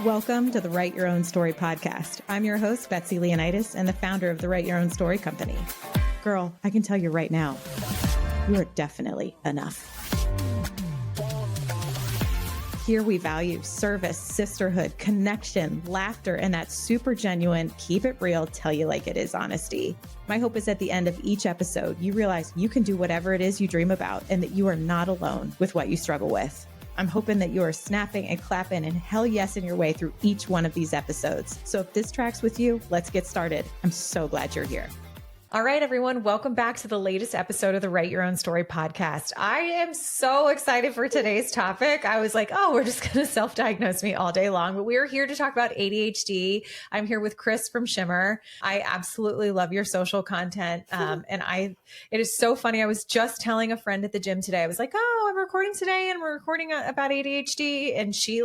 Welcome to the Write Your Own Story podcast. I'm your host, Betsy Leonidas, and the founder of the Write Your Own Story company. Girl, I can tell you right now, you are definitely enough. Here we value service, sisterhood, connection, laughter, and that super genuine, keep it real, tell you like it is honesty. My hope is at the end of each episode, you realize you can do whatever it is you dream about and that you are not alone with what you struggle with. I'm hoping that you are snapping and clapping and hell yes in your way through each one of these episodes. So if this tracks with you, let's get started. I'm so glad you're here. All right, everyone. Welcome back to the latest episode of the Write Your Own Story podcast. I am so excited for today's topic. I was like, oh, we're just going to self-diagnose me all day long, but we're here to talk about ADHD. I'm here with Chris from Shimmer. I absolutely love your social content. It is so funny. I was just telling a friend at the gym today, I was like, oh, I'm recording today and we're recording about ADHD. And she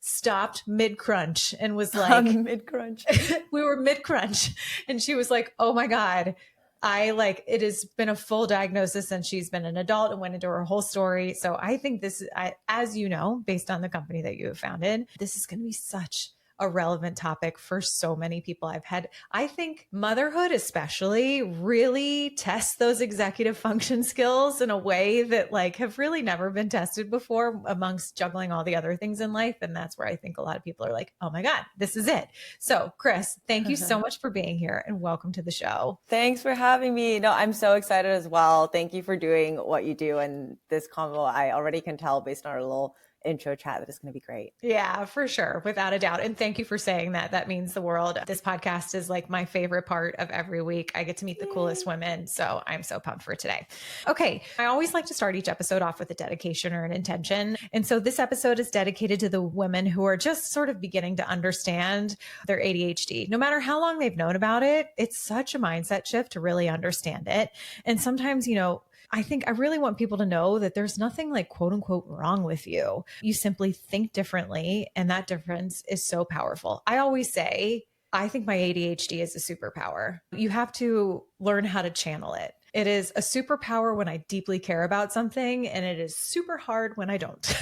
stopped mid-crunch and was like, mid-crunch. We were mid-crunch. And she was like, oh my God, it has been a full diagnosis since she's been an adult and went into her whole story. So I think as you know, based on the company that you have founded, this is going to be such a relevant topic for so many people I think motherhood especially really tests those executive function skills in a way that have really never been tested before amongst juggling all the other things in life. And that's where I think a lot of people are like, oh my God, this is it. So Chris, thank you so much for being here and welcome to the show. Thanks for having me. No, I'm so excited as well. Thank you for doing what you do. And this convo, I already can tell based on our little intro chat that it's going to be great. Yeah, for sure. Without a doubt. And thank you for saying that. That means the world. This podcast is my favorite part of every week. I get to meet the coolest women. So I'm so pumped for today. Okay. I always like to start each episode off with a dedication or an intention. And so this episode is dedicated to the women who are just sort of beginning to understand their ADHD. No matter how long they've known about it, it's such a mindset shift to really understand it. And sometimes, I think I really want people to know that there's nothing quote unquote wrong with you. You simply think differently. And that difference is so powerful. I always say, I think my ADHD is a superpower. You have to learn how to channel it. It is a superpower when I deeply care about something, and it is super hard when I don't.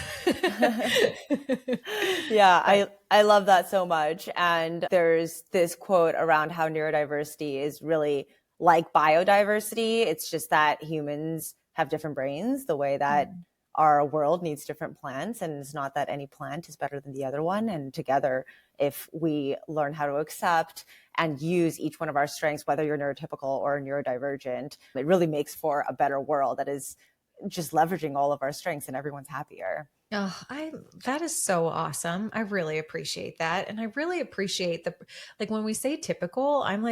Yeah, I love that so much. And there's this quote around how neurodiversity is really like biodiversity. It's just that humans have different brains, the way that our world needs different plants. And it's not that any plant is better than the other one. And together, if we learn how to accept and use each one of our strengths, whether you're neurotypical or neurodivergent, it really makes for a better world that is just leveraging all of our strengths and everyone's happier. Oh, that is so awesome. I really appreciate that. And I really appreciate when we say typical, I'm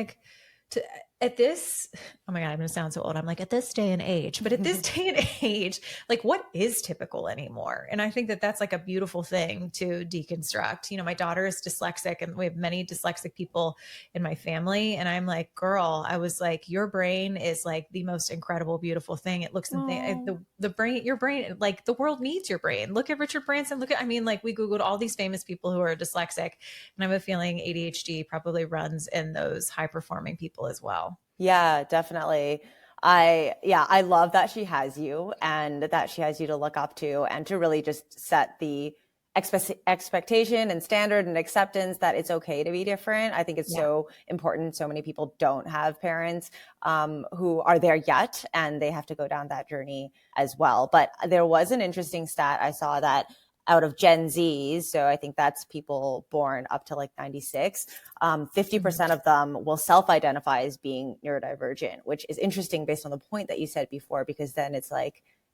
at this, oh my God, I'm going to sound so old. I'm at this day and age, but at this day and age, what is typical anymore? And I think that that's a beautiful thing to deconstruct. My daughter is dyslexic and we have many dyslexic people in my family. And I'm like, girl, I was like, your brain is the most incredible, beautiful thing. It looks and the brain, your brain, the world needs your brain. Look at Richard Branson. We Googled all these famous people who are dyslexic, and I have a feeling ADHD probably runs in those high performing people as well. Yeah, definitely. I love that she has you and that she has you to look up to and to really just set the expectation and standard and acceptance that it's okay to be different. I think it's so important. So many people don't have parents who are there yet, and they have to go down that journey as well. But there was an interesting stat I saw that out of Gen Zs, so I think that's people born up to 96, 50% of them will self-identify as being neurodivergent, which is interesting based on the point that you said before, because then it's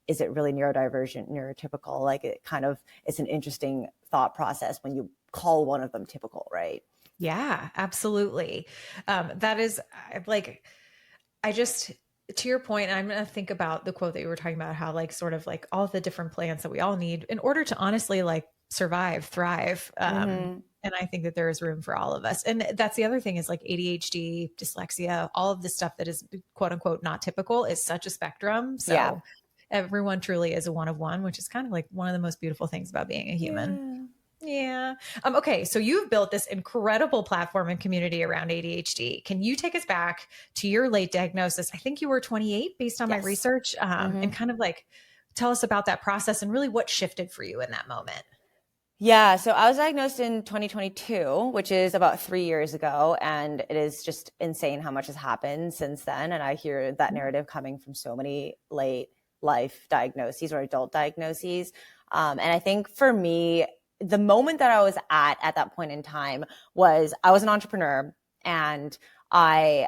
is it really neurodivergent, neurotypical? It kind of, it's an interesting thought process when you call one of them typical, right? Yeah, absolutely. That is to your point, I'm going to think about the quote that you were talking about, how all the different plants that we all need in order to honestly survive, thrive. And I think that there is room for all of us. And that's the other thing is ADHD, dyslexia, all of the stuff that is quote unquote not typical is such a spectrum. So everyone truly is a one of one, which is kind of one of the most beautiful things about being a human. Yeah. Okay. So you've built this incredible platform and community around ADHD. Can you take us back to your late diagnosis? I think you were 28 based on my research, and kind of tell us about that process and really what shifted for you in that moment. Yeah, so I was diagnosed in 2022, which is about 3 years ago. And it is just insane how much has happened since then. And I hear that narrative coming from so many late life diagnoses or adult diagnoses. And I think for me, the moment that I was at that point in time was I was an entrepreneur, and I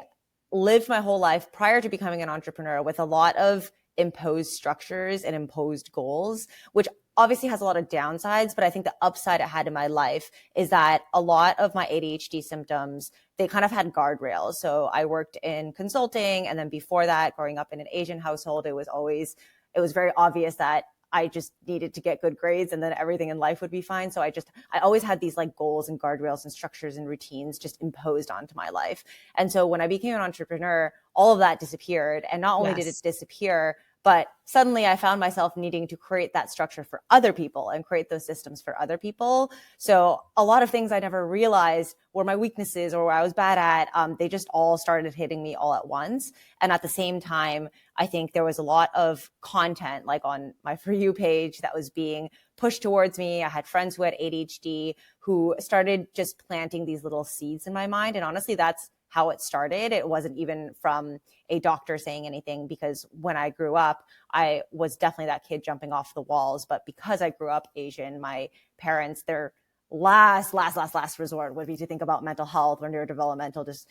lived my whole life prior to becoming an entrepreneur with a lot of imposed structures and imposed goals, which obviously has a lot of downsides, but I think the upside it had in my life is that a lot of my ADHD symptoms, they kind of had guardrails. So I worked in consulting. And then before that, growing up in an Asian household, it was very obvious that I just needed to get good grades and then everything in life would be fine. So I always had these like goals and guardrails and structures and routines just imposed onto my life. And so when I became an entrepreneur, all of that disappeared. And not only did it disappear, but suddenly I found myself needing to create that structure for other people and create those systems for other people. So a lot of things I never realized were my weaknesses or where I was bad at, they just all started hitting me all at once. And at the same time, I think there was a lot of content like on my For You page that was being pushed towards me. I had friends who had ADHD who started just planting these little seeds in my mind. And honestly, that's how it started. It wasn't even from a doctor saying anything, because when I grew up, I was definitely that kid jumping off the walls. But because I grew up Asian, my parents, their last resort would be to think about mental health or neurodevelopmental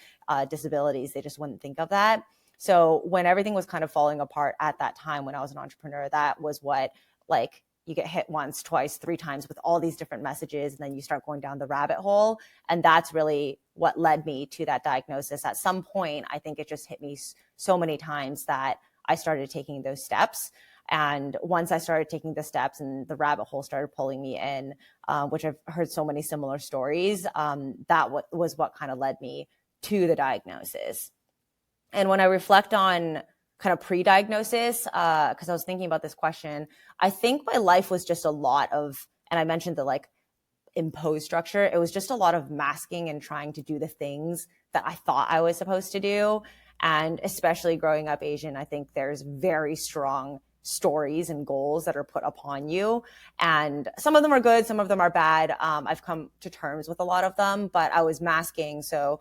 disabilities. They just wouldn't think of that. So when everything was kind of falling apart at that time, when I was an entrepreneur, that was what, like, you get hit once, twice, three times with all these different messages, and then you start going down the rabbit hole. And that's really what led me to that diagnosis. At some point, I think it just hit me so many times that I started taking those steps. And once I started taking the steps and the rabbit hole started pulling me in, which I've heard so many similar stories, that was what kind of led me to the diagnosis. And when I reflect on kind of pre-diagnosis, because I was thinking about this question, I think my life was just a lot of, and I mentioned the like imposed structure, it was just a lot of masking and trying to do the things that I thought I was supposed to do. And especially growing up Asian, I think there's very strong stories and goals that are put upon you. And some of them are good, some of them are bad. I've come to terms with a lot of them, but I was masking. So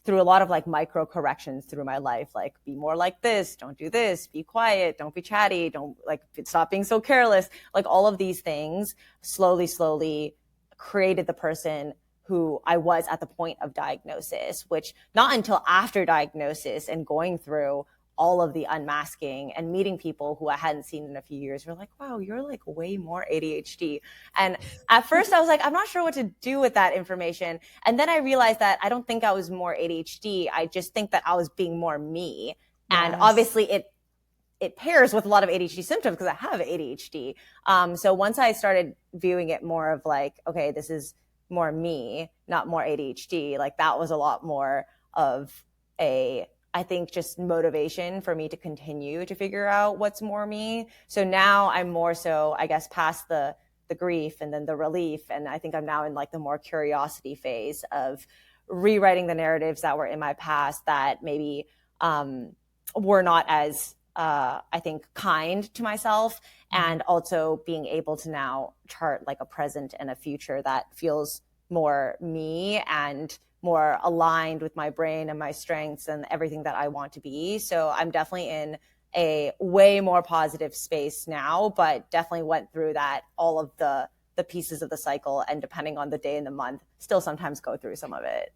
through a lot of like micro corrections through my life, like be more like this, don't do this, be quiet, don't be chatty, don't like stop being so careless. Like all of these things slowly created the person who I was at the point of diagnosis, which not until after diagnosis and going through all of the unmasking and meeting people who I hadn't seen in a few years were like, wow, you're like way more ADHD. And at first I was like, I'm not sure what to do with that information. And then I realized that I don't think I was more ADHD. I just think that I was being more me. Yes. And obviously it pairs with a lot of ADHD symptoms because I have ADHD. So once I started viewing it more of like, okay, this is more me, not more ADHD, like that was a lot more of I think just motivation for me to continue to figure out what's more me. So now I'm more so, I guess, past the grief and then the relief. And I think I'm now in like the more curiosity phase of rewriting the narratives that were in my past that maybe were not as, I think, kind to myself. And also being able to now chart like a present and a future that feels more me and more aligned with my brain and my strengths and everything that I want to be. So I'm definitely in a way more positive space now, but definitely went through that, all of the pieces of the cycle, and depending on the day and the month, still sometimes go through some of it.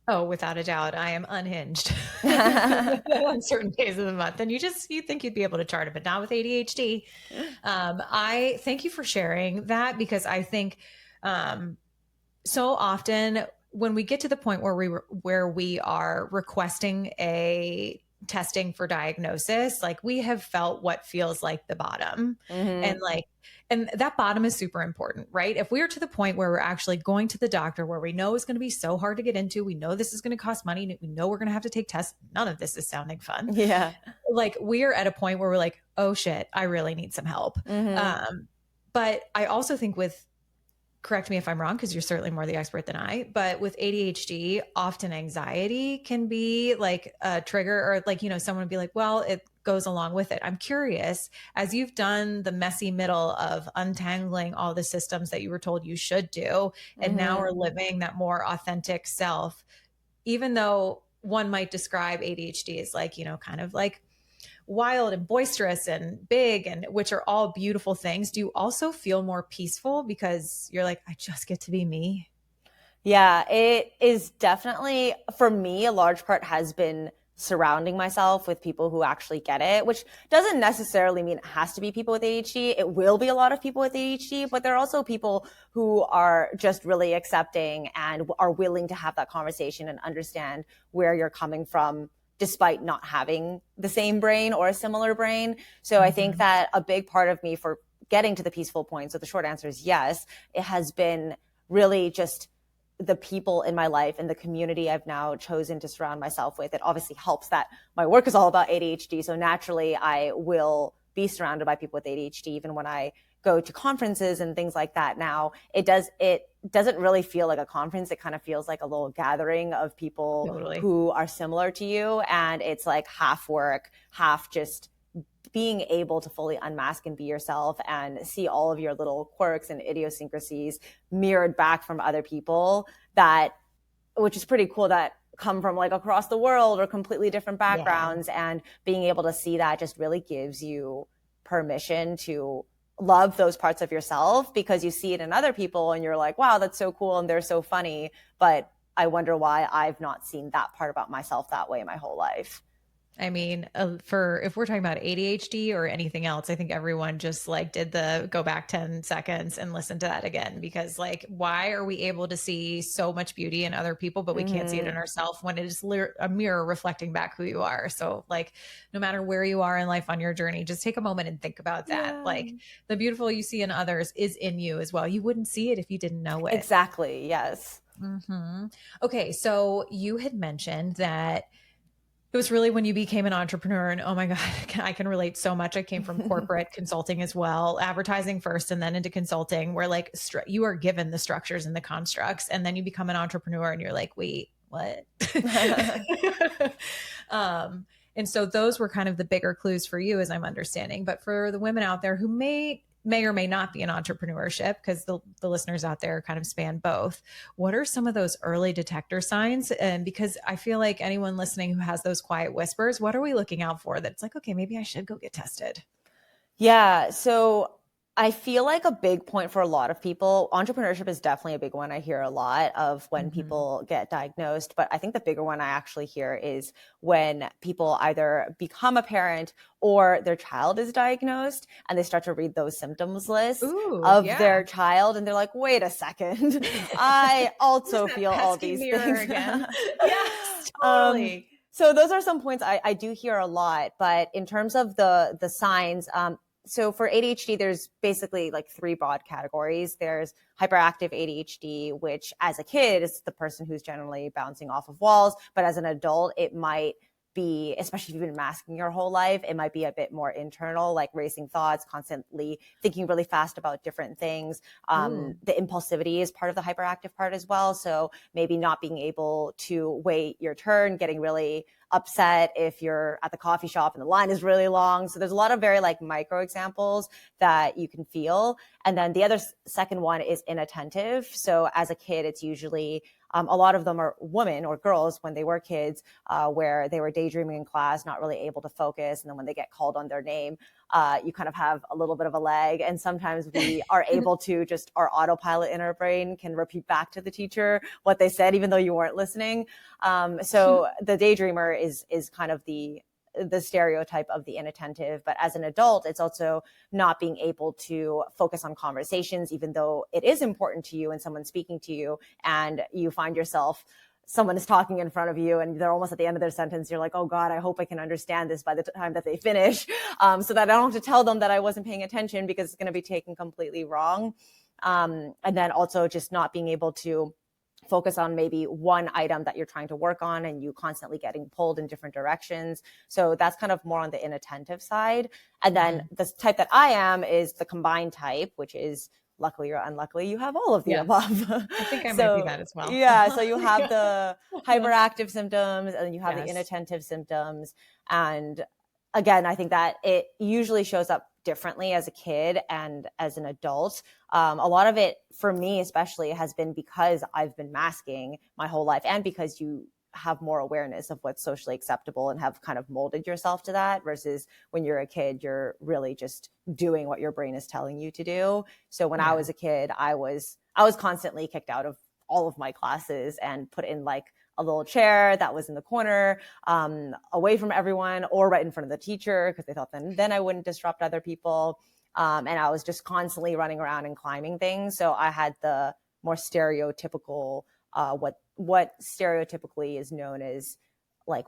Oh, without a doubt. I am unhinged on certain days of the month. And you think you'd be able to chart it, but not with ADHD. I thank you for sharing that, because I think so often when we get to the point where we are requesting a testing for diagnosis, like we have felt what feels like the bottom. And that bottom is super important, right? If we're to the point where we're actually going to the doctor, where we know it's going to be so hard to get into, we know this is going to cost money, we know we're going to have to take tests. None of this is sounding fun. Yeah. Like we're at a point where we're like, oh shit, I really need some help. But I also think correct me if I'm wrong, because you're certainly more the expert than I, but with ADHD, often anxiety can be like a trigger, or like, someone would be like, well, it goes along with it. I'm curious, as you've done the messy middle of untangling all the systems that you were told you should do, and now are living that more authentic self, even though one might describe ADHD as like, kind of like wild and boisterous and big, and which are all beautiful things, do you also feel more peaceful because you're like, I just get to be me? Yeah, it is definitely, for me, a large part has been surrounding myself with people who actually get it, which doesn't necessarily mean it has to be people with ADHD. It will be a lot of people with ADHD, but there are also people who are just really accepting and are willing to have that conversation and understand where you're coming from, despite not having the same brain or a similar brain. So I think that a big part of me for getting to the peaceful point, so the short answer is yes, it has been really just the people in my life and the community I've now chosen to surround myself with. It obviously helps that my work is all about ADHD. So naturally I will be surrounded by people with ADHD, even when I go to conferences and things like that. Now it doesn't really feel like a conference. It kind of feels like a little gathering of people who are similar to you. And it's like half work, half just being able to fully unmask and be yourself and see all of your little quirks and idiosyncrasies mirrored back from other people, which is pretty cool, that come from like across the world or completely different backgrounds. Yeah. And being able to see that just really gives you permission to love those parts of yourself, because you see it in other people and you're like, wow, that's so cool and they're so funny. But I wonder why I've not seen that part about myself that way my whole life. I mean, if we're talking about ADHD or anything else, I think everyone just like did the go back 10 seconds and listen to that again, because like, why are we able to see so much beauty in other people, but we can't see it in ourselves when it is a mirror reflecting back who you are? So like, no matter where you are in life on your journey, just take a moment and think about that. Yeah. Like the beautiful you see in others is in you as well. You wouldn't see it if you didn't know it. Exactly. Yes. Okay. So you had mentioned that it was really when you became an entrepreneur, and oh my God, I can relate so much. I came from corporate consulting as well, advertising first and then into consulting, where like you are given the structures and the constructs, and then you become an entrepreneur and you're like, wait, what? And so those were kind of the bigger clues for you, as I'm understanding. But for the women out there who may or may not be in entrepreneurship, because the listeners out there kind of span both, what are some of those early detector signs? And because I feel like anyone listening who has those quiet whispers, what are we looking out for that it's like, okay, maybe I should go get tested? Yeah. So I feel like a big point for a lot of people, entrepreneurship is definitely a big one. I hear a lot of when people get diagnosed, but I think the bigger one I actually hear is when people either become a parent or their child is diagnosed and they start to read those symptoms lists their child. And they're like, wait a second, I also feel all these things. Again. Yes, totally. So those are some points I do hear a lot, but in terms of the signs, so for ADHD, there's basically like three broad categories. There's hyperactive ADHD, which as a kid is the person who's generally bouncing off of walls. But as an adult, it might be, especially if you've been masking your whole life, it might be a bit more internal, like racing thoughts, constantly thinking really fast about different things. The impulsivity is part of the hyperactive part as well. So maybe not being able to wait your turn, getting really upset if you're at the coffee shop and the line is really long. So there's a lot of very like micro examples that you can feel. And then the other second one is inattentive. So as a kid, it's usually a lot of them are women or girls when they were kids, where they were daydreaming in class, not really able to focus. And then when they get called on their name, you kind of have a little bit of a lag. And sometimes we are able to just, our autopilot in our brain can repeat back to the teacher what they said, even though you weren't listening. So the daydreamer is kind of the stereotype of the inattentive. But as an adult, it's also not being able to focus on conversations, even though it is important to you and someone's speaking to you, and you find yourself, someone is talking in front of you and they're almost at the end of their sentence. You're like, oh God, I hope I can understand this by the time that they finish, so that I don't have to tell them that I wasn't paying attention, because it's going to be taken completely wrong. And then also just not being able to focus on maybe one item that you're trying to work on and you constantly getting pulled in different directions. So that's kind of more on the inattentive side. And then the type that I am is the combined type, which is, luckily or unluckily, you have all of the above. I think I might be that as well. Yeah. So you have the hyperactive symptoms and then you have the inattentive symptoms. And again, I think that it usually shows up differently as a kid and as an adult. A lot of it for me, especially, has been because I've been masking my whole life, and because you have more awareness of what's socially acceptable and have kind of molded yourself to that, versus when you're a kid, you're really just doing what your brain is telling you to do. So when I was a kid, I was constantly kicked out of all of my classes and put in like a little chair that was in the corner, away from everyone, or right in front of the teacher, because they thought then I wouldn't disrupt other people. And I was just constantly running around and climbing things. So I had the more stereotypical, what stereotypically is known as like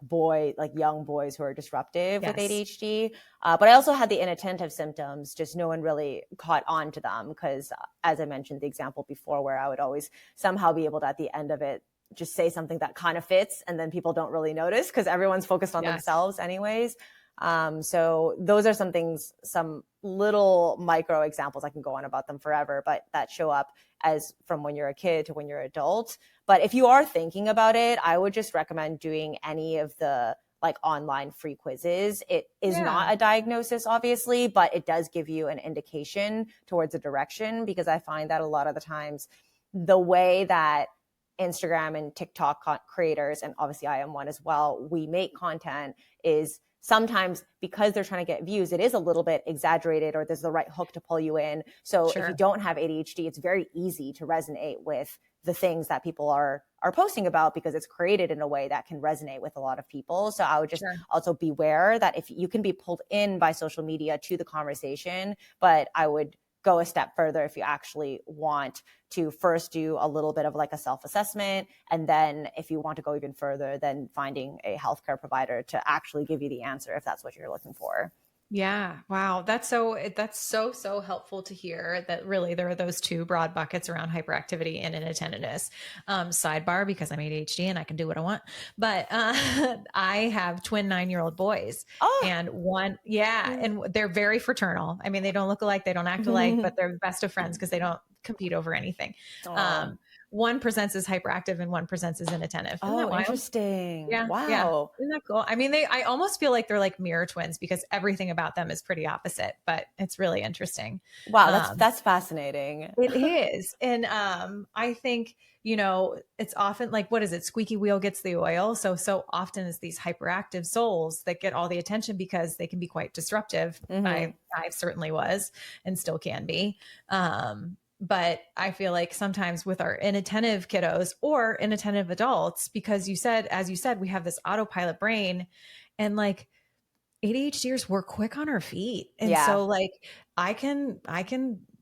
young boys who are disruptive with ADHD. But I also had the inattentive symptoms, just no one really caught on to them, because as I mentioned, the example before, where I would always somehow be able to, at the end of it, just say something that kind of fits, and then people don't really notice because everyone's focused on themselves anyways. So those are some things, some little micro examples, I can go on about them forever, but that show up as from when you're a kid to when you're an adult. But if you are thinking about it, I would just recommend doing any of the like online free quizzes. It is not a diagnosis, obviously, but it does give you an indication towards a direction, because I find that a lot of the times the way that Instagram and TikTok creators, and obviously I am one as well, we make content is sometimes, because they're trying to get views, it is a little bit exaggerated, or there's the right hook to pull you in. So if you don't have ADHD, it's very easy to resonate with the things that people are posting about, because it's created in a way that can resonate with a lot of people. So I would just also beware that if you can be pulled in by social media to the conversation, but I would go a step further if you actually want to first do a little bit of like a self-assessment. And then if you want to go even further, then finding a healthcare provider to actually give you the answer if that's what you're looking for. Yeah. Wow. That's so helpful to hear that really there are those two broad buckets around hyperactivity and inattentiveness. Sidebar, because I'm ADHD and I can do what I want, but I have twin 9-year-old boys and and they're very fraternal. I mean, they don't look alike, they don't act alike, but they're best of friends because they don't compete over anything. One presents as hyperactive and one presents as inattentive. Isn't that wild? Interesting. Yeah. Wow. Yeah. Isn't that cool? I mean, I almost feel like they're like mirror twins because everything about them is pretty opposite, but it's really interesting. Wow. That's fascinating. It is. And I think, it's often like, what is it? Squeaky wheel gets the oil. So often it's these hyperactive souls that get all the attention because they can be quite disruptive. I certainly was and still can be. But I feel like sometimes with our inattentive kiddos or inattentive adults, because as you said, we have this autopilot brain, and like ADHDers, we're quick on our feet. And so like I can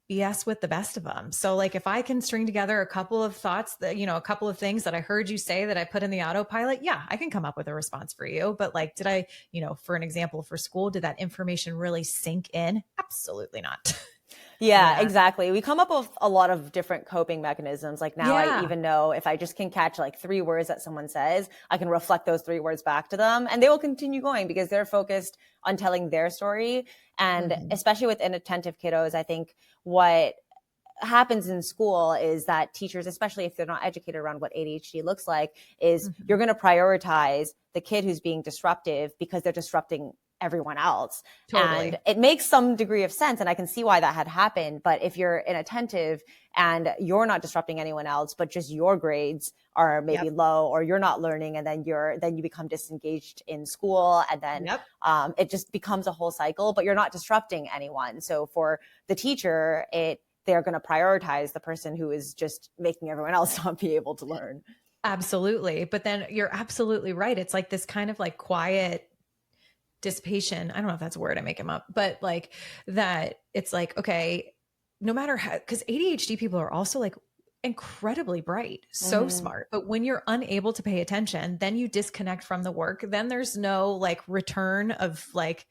BS with the best of them. So like if I can string together a couple of thoughts that, a couple of things that I heard you say that I put in the autopilot, I can come up with a response for you. But like, did I, for an example for school, did that information really sink in? Absolutely not. Yeah, exactly. We come up with a lot of different coping mechanisms. Like now I even know if I just can catch like 3 words that someone says, I can reflect those 3 words back to them, and they will continue going because they're focused on telling their story. And especially with inattentive kiddos, I think what happens in school is that teachers, especially if they're not educated around what ADHD looks like, is you're going to prioritize the kid who's being disruptive because they're disrupting everyone else. Totally. And it makes some degree of sense. And I can see why that had happened. But if you're inattentive and you're not disrupting anyone else, but just your grades are maybe low, or you're not learning, and then you become disengaged in school, and then it just becomes a whole cycle, but you're not disrupting anyone. So for the teacher, they're going to prioritize the person who is just making everyone else not be able to learn. Absolutely. But then you're absolutely right. It's like this kind of like quiet dissipation. I don't know if that's a word, I make them up, but like that it's like, okay, no matter how, because ADHD people are also like incredibly bright, so smart, but when you're unable to pay attention, then you disconnect from the work. Then there's no like return of like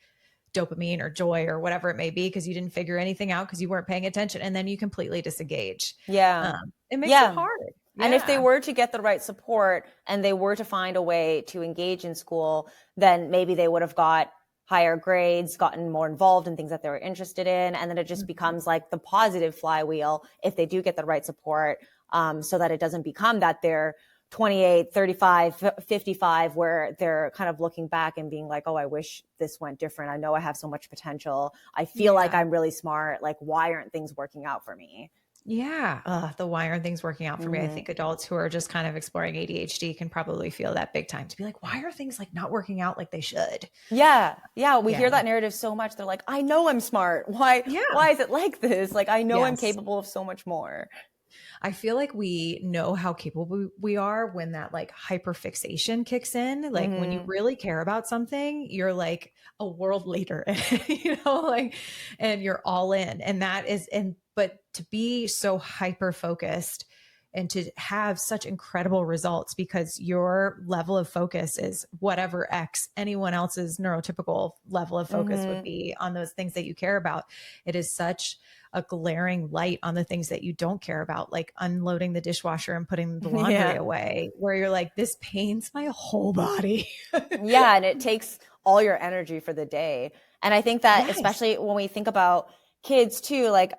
dopamine or joy or whatever it may be, because you didn't figure anything out because you weren't paying attention, and then you completely disengage. It makes it hard. And if they were to get the right support and they were to find a way to engage in school, then maybe they would have got higher grades, gotten more involved in things that they were interested in. And then it just becomes like the positive flywheel if they do get the right support, so that it doesn't become that they're 28, 35, 55, where they're kind of looking back and being like, oh, I wish this went different. I know I have so much potential. I feel like I'm really smart. Like, why aren't things working out for me? Yeah. The why aren't things working out for me? I think adults who are just kind of exploring ADHD can probably feel that big time to be like, why are things like not working out like they should? Yeah. Yeah. We Yeah. hear that narrative so much. They're like, I know I'm smart. Why is it like this? Like, I know I'm capable of so much more. I feel like we know how capable we are when that like hyperfixation kicks in. Like when you really care about something, you're like a world leader, you know, like, and you're all in. And that is, but to be so hyper focused and to have such incredible results because your level of focus is whatever X anyone else's neurotypical level of focus would be on those things that you care about. It is such a glaring light on the things that you don't care about, like unloading the dishwasher and putting the laundry away, where you're like, this pains my whole body. Yeah. And it takes all your energy for the day. And I think that especially when we think about kids too, like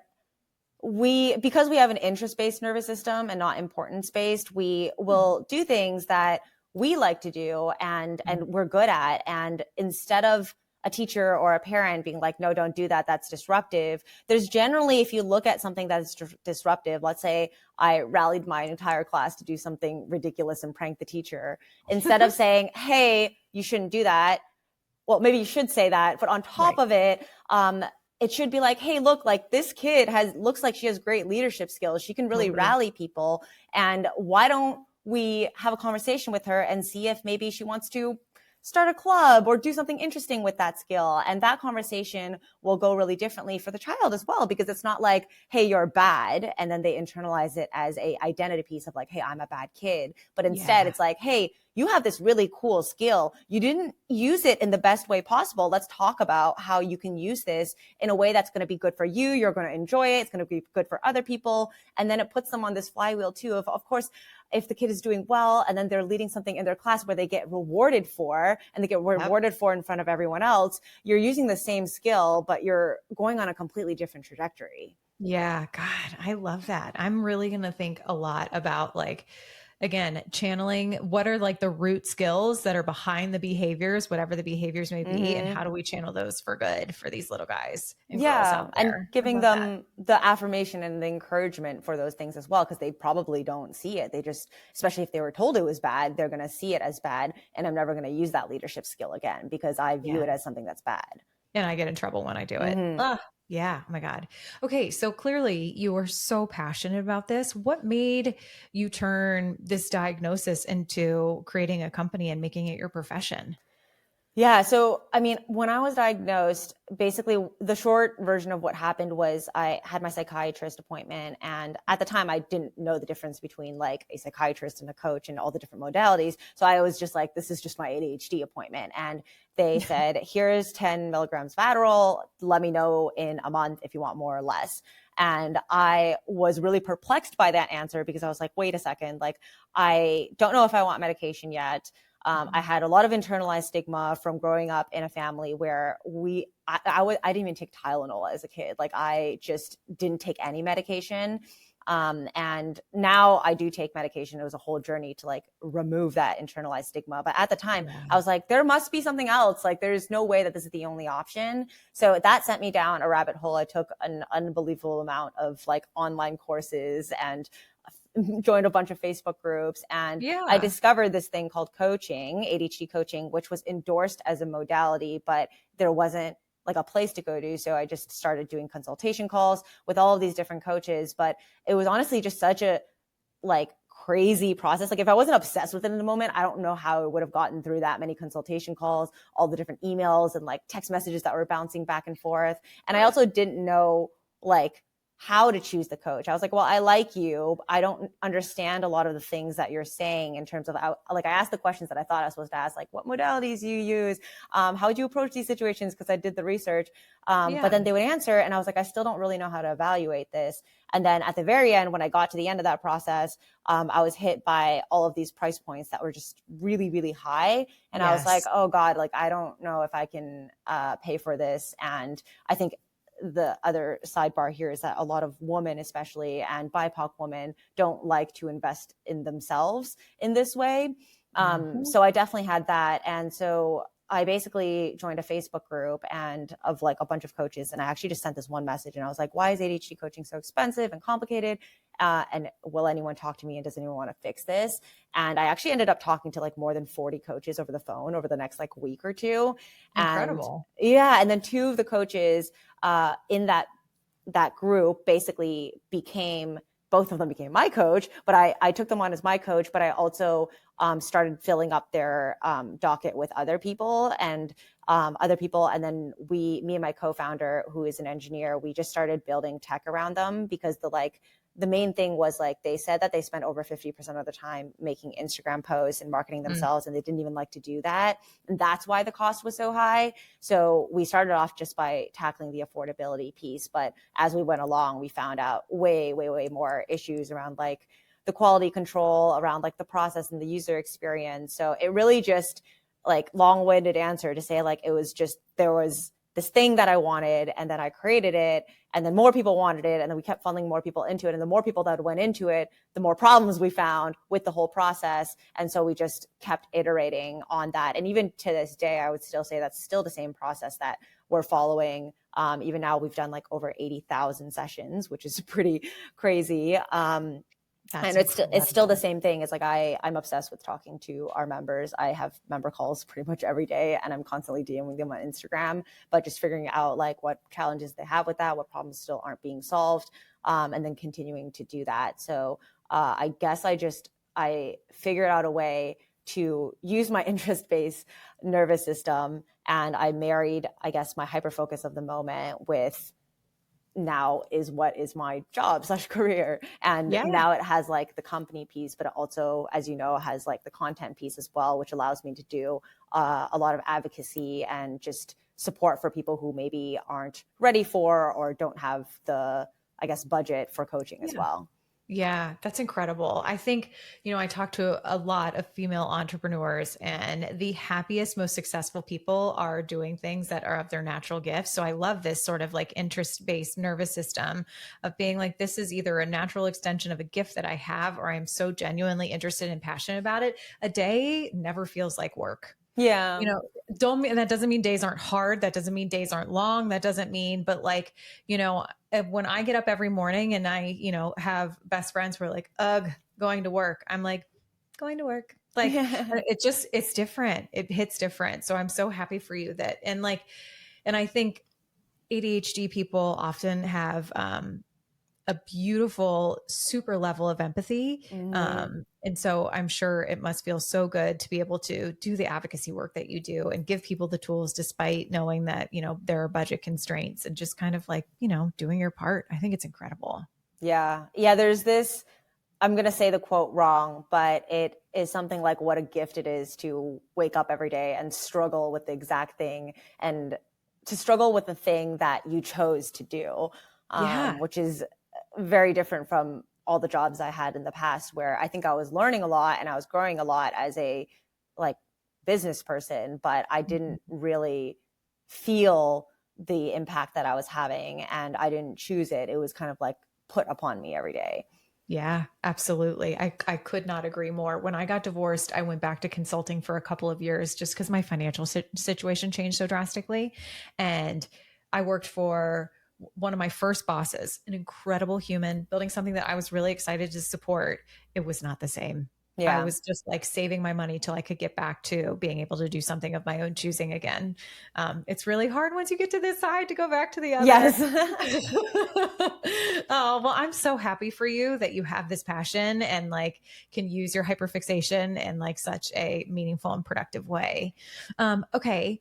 because we have an interest-based nervous system and not importance-based, we will do things that we like to do and we're good at. And instead of a teacher or a parent being like, no, don't do that, that's disruptive. There's generally, if you look at something that's disruptive, let's say I rallied my entire class to do something ridiculous and prank the teacher. Instead of saying, hey, you shouldn't do that. Well, maybe you should say that, but on top of it, it should be like, hey, look, like this kid looks like she has great leadership skills. She can really rally people. And why don't we have a conversation with her and see if maybe she wants to start a club or do something interesting with that skill. And that conversation will go really differently for the child as well, because it's not like, hey, you're bad. And then they internalize it as a identity piece of like, hey, I'm a bad kid. But instead it's like, hey, you have this really cool skill. You didn't use it in the best way possible. Let's talk about how you can use this in a way that's going to be good for you. You're going to enjoy it. It's going to be good for other people. And then it puts them on this flywheel too of course, if the kid is doing well and then they're leading something in their class where they get rewarded for and they get rewarded for in front of everyone else, you're using the same skill, but you're going on a completely different trajectory. Yeah. God, I love that. I'm really going to think a lot about like, again, channeling what are like the root skills that are behind the behaviors, whatever the behaviors may be, and how do we channel those for good for these little guys and girls out there. And giving them the affirmation and the encouragement for those things as well, because they probably don't see it. They just, especially if they were told it was bad, they're going to see it as bad. And I'm never going to use that leadership skill again because I view it as something that's bad. And I get in trouble when I do it. Yeah. Oh my God. Okay. So clearly you were so passionate about this. What made you turn this diagnosis into creating a company and making it your profession? Yeah. So, I mean, when I was diagnosed, basically the short version of what happened was I had my psychiatrist appointment. And at the time I didn't know the difference between like a psychiatrist and a coach and all the different modalities. So I was just like, this is just my ADHD appointment. And they said, here's 10 milligrams of Adderall. Let me know in a month if you want more or less. And I was really perplexed by that answer because I was like, wait a second, like, I don't know if I want medication yet. I had a lot of internalized stigma from growing up in a family where I didn't even take Tylenol as a kid. Like I just didn't take any medication. And now I do take medication. It was a whole journey to like remove that internalized stigma. But at the time I was like, there must be something else. Like there's no way that this is the only option. So that sent me down a rabbit hole. I took an unbelievable amount of like online courses and joined a bunch of Facebook groups. And I discovered this thing called coaching, ADHD coaching, which was endorsed as a modality, but there wasn't like a place to go to. So I just started doing consultation calls with all of these different coaches. But it was honestly just such a like crazy process. Like if I wasn't obsessed with it in the moment, I don't know how I would have gotten through that many consultation calls, all the different emails and like text messages that were bouncing back and forth. And I also didn't know like how to choose the coach. I was like, well, I like you. I don't understand a lot of the things that you're saying in terms of like, I asked the questions that I thought I was supposed to ask, like what modalities you use, how would you approach these situations? Cause I did the research. But then they would answer and I was like, I still don't really know how to evaluate this. And then at the very end, when I got to the end of that process, I was hit by all of these price points that were just really, really high. And I was like, oh God, like, I don't know if I can pay for this. And I think the other sidebar here is that a lot of women, especially, and BIPOC women don't like to invest in themselves in this way. So I definitely had that. And so I basically joined a Facebook group and of like a bunch of coaches. And I actually just sent this one message and I was like, why is ADHD coaching so expensive and complicated? And will anyone talk to me? And does anyone want to fix this? And I actually ended up talking to like more than 40 coaches over the phone over the next like week or two. Incredible. And yeah. And then two of the coaches in that group basically both of them became my coach, but I took them on as my coach, but I also started filling up their docket with other people. And then me and my co-founder, who is an engineer, we just started building tech around them because the main thing was like, they said that they spent over 50% of the time making Instagram posts and marketing themselves. And they didn't even like to do that. And that's why the cost was so high. So we started off just by tackling the affordability piece. But as we went along, we found out way, way, way more issues around like the quality control, around like the process and the user experience. So it really just like long-winded answer to say like, there was this thing that I wanted and then I created it and then more people wanted it and then we kept funneling more people into it. And the more people that went into it, the more problems we found with the whole process. And so we just kept iterating on that. And even to this day, I would still say that's still the same process that we're following. Even now we've done like over 80,000 sessions, which is pretty crazy. And it's still the same thing. It's like I'm obsessed with talking to our members. I have member calls pretty much every day and I'm constantly DMing them on Instagram, but just figuring out like what challenges they have with that, what problems still aren't being solved, and then continuing to do that. So I guess I figured out a way to use my interest-based nervous system, and I married, I guess, my hyperfocus of the moment with now is what is my job / career. And now it has like the company piece, but it also, as you know, has like the content piece as well, which allows me to do a lot of advocacy and just support for people who maybe aren't ready for or don't have the, I guess, budget for coaching as well. Yeah, that's incredible. I think, I talk to a lot of female entrepreneurs and the happiest, most successful people are doing things that are of their natural gifts. So I love this sort of like interest-based nervous system of being like, this is either a natural extension of a gift that I have, or I'm so genuinely interested and passionate about it. A day never feels like work. Yeah. That doesn't mean days aren't hard. That doesn't mean days aren't long. That doesn't mean, but like, when I get up every morning and I, have best friends who are like, ugh, going to work. I'm like, going to work. Like it's different. It hits different. So I'm so happy for you and I think ADHD people often have, a beautiful, super level of empathy. And so I'm sure it must feel so good to be able to do the advocacy work that you do and give people the tools despite knowing that, there are budget constraints and just kind of like, doing your part. I think it's incredible. Yeah. Yeah. There's this, I'm going to say the quote wrong, but it is something like what a gift it is to wake up every day and struggle with the exact thing and to struggle with the thing that you chose to do, which is very different from all the jobs I had in the past, where I think I was learning a lot and I was growing a lot as a like business person, but I didn't really feel the impact that I was having and I didn't choose it. It was kind of like put upon me every day. Yeah, absolutely. I could not agree more. When I got divorced, I went back to consulting for a couple of years just because my financial situation changed so drastically. And I worked for one of my first bosses, an incredible human, building something that I was really excited to support. It was not the same. I was just like saving my money till I could get back to being able to do something of my own choosing again. It's really hard once you get to this side to go back to the other. Yes. Oh, well, I'm so happy for you that you have this passion and like can use your hyperfixation in like such a meaningful and productive way. Okay.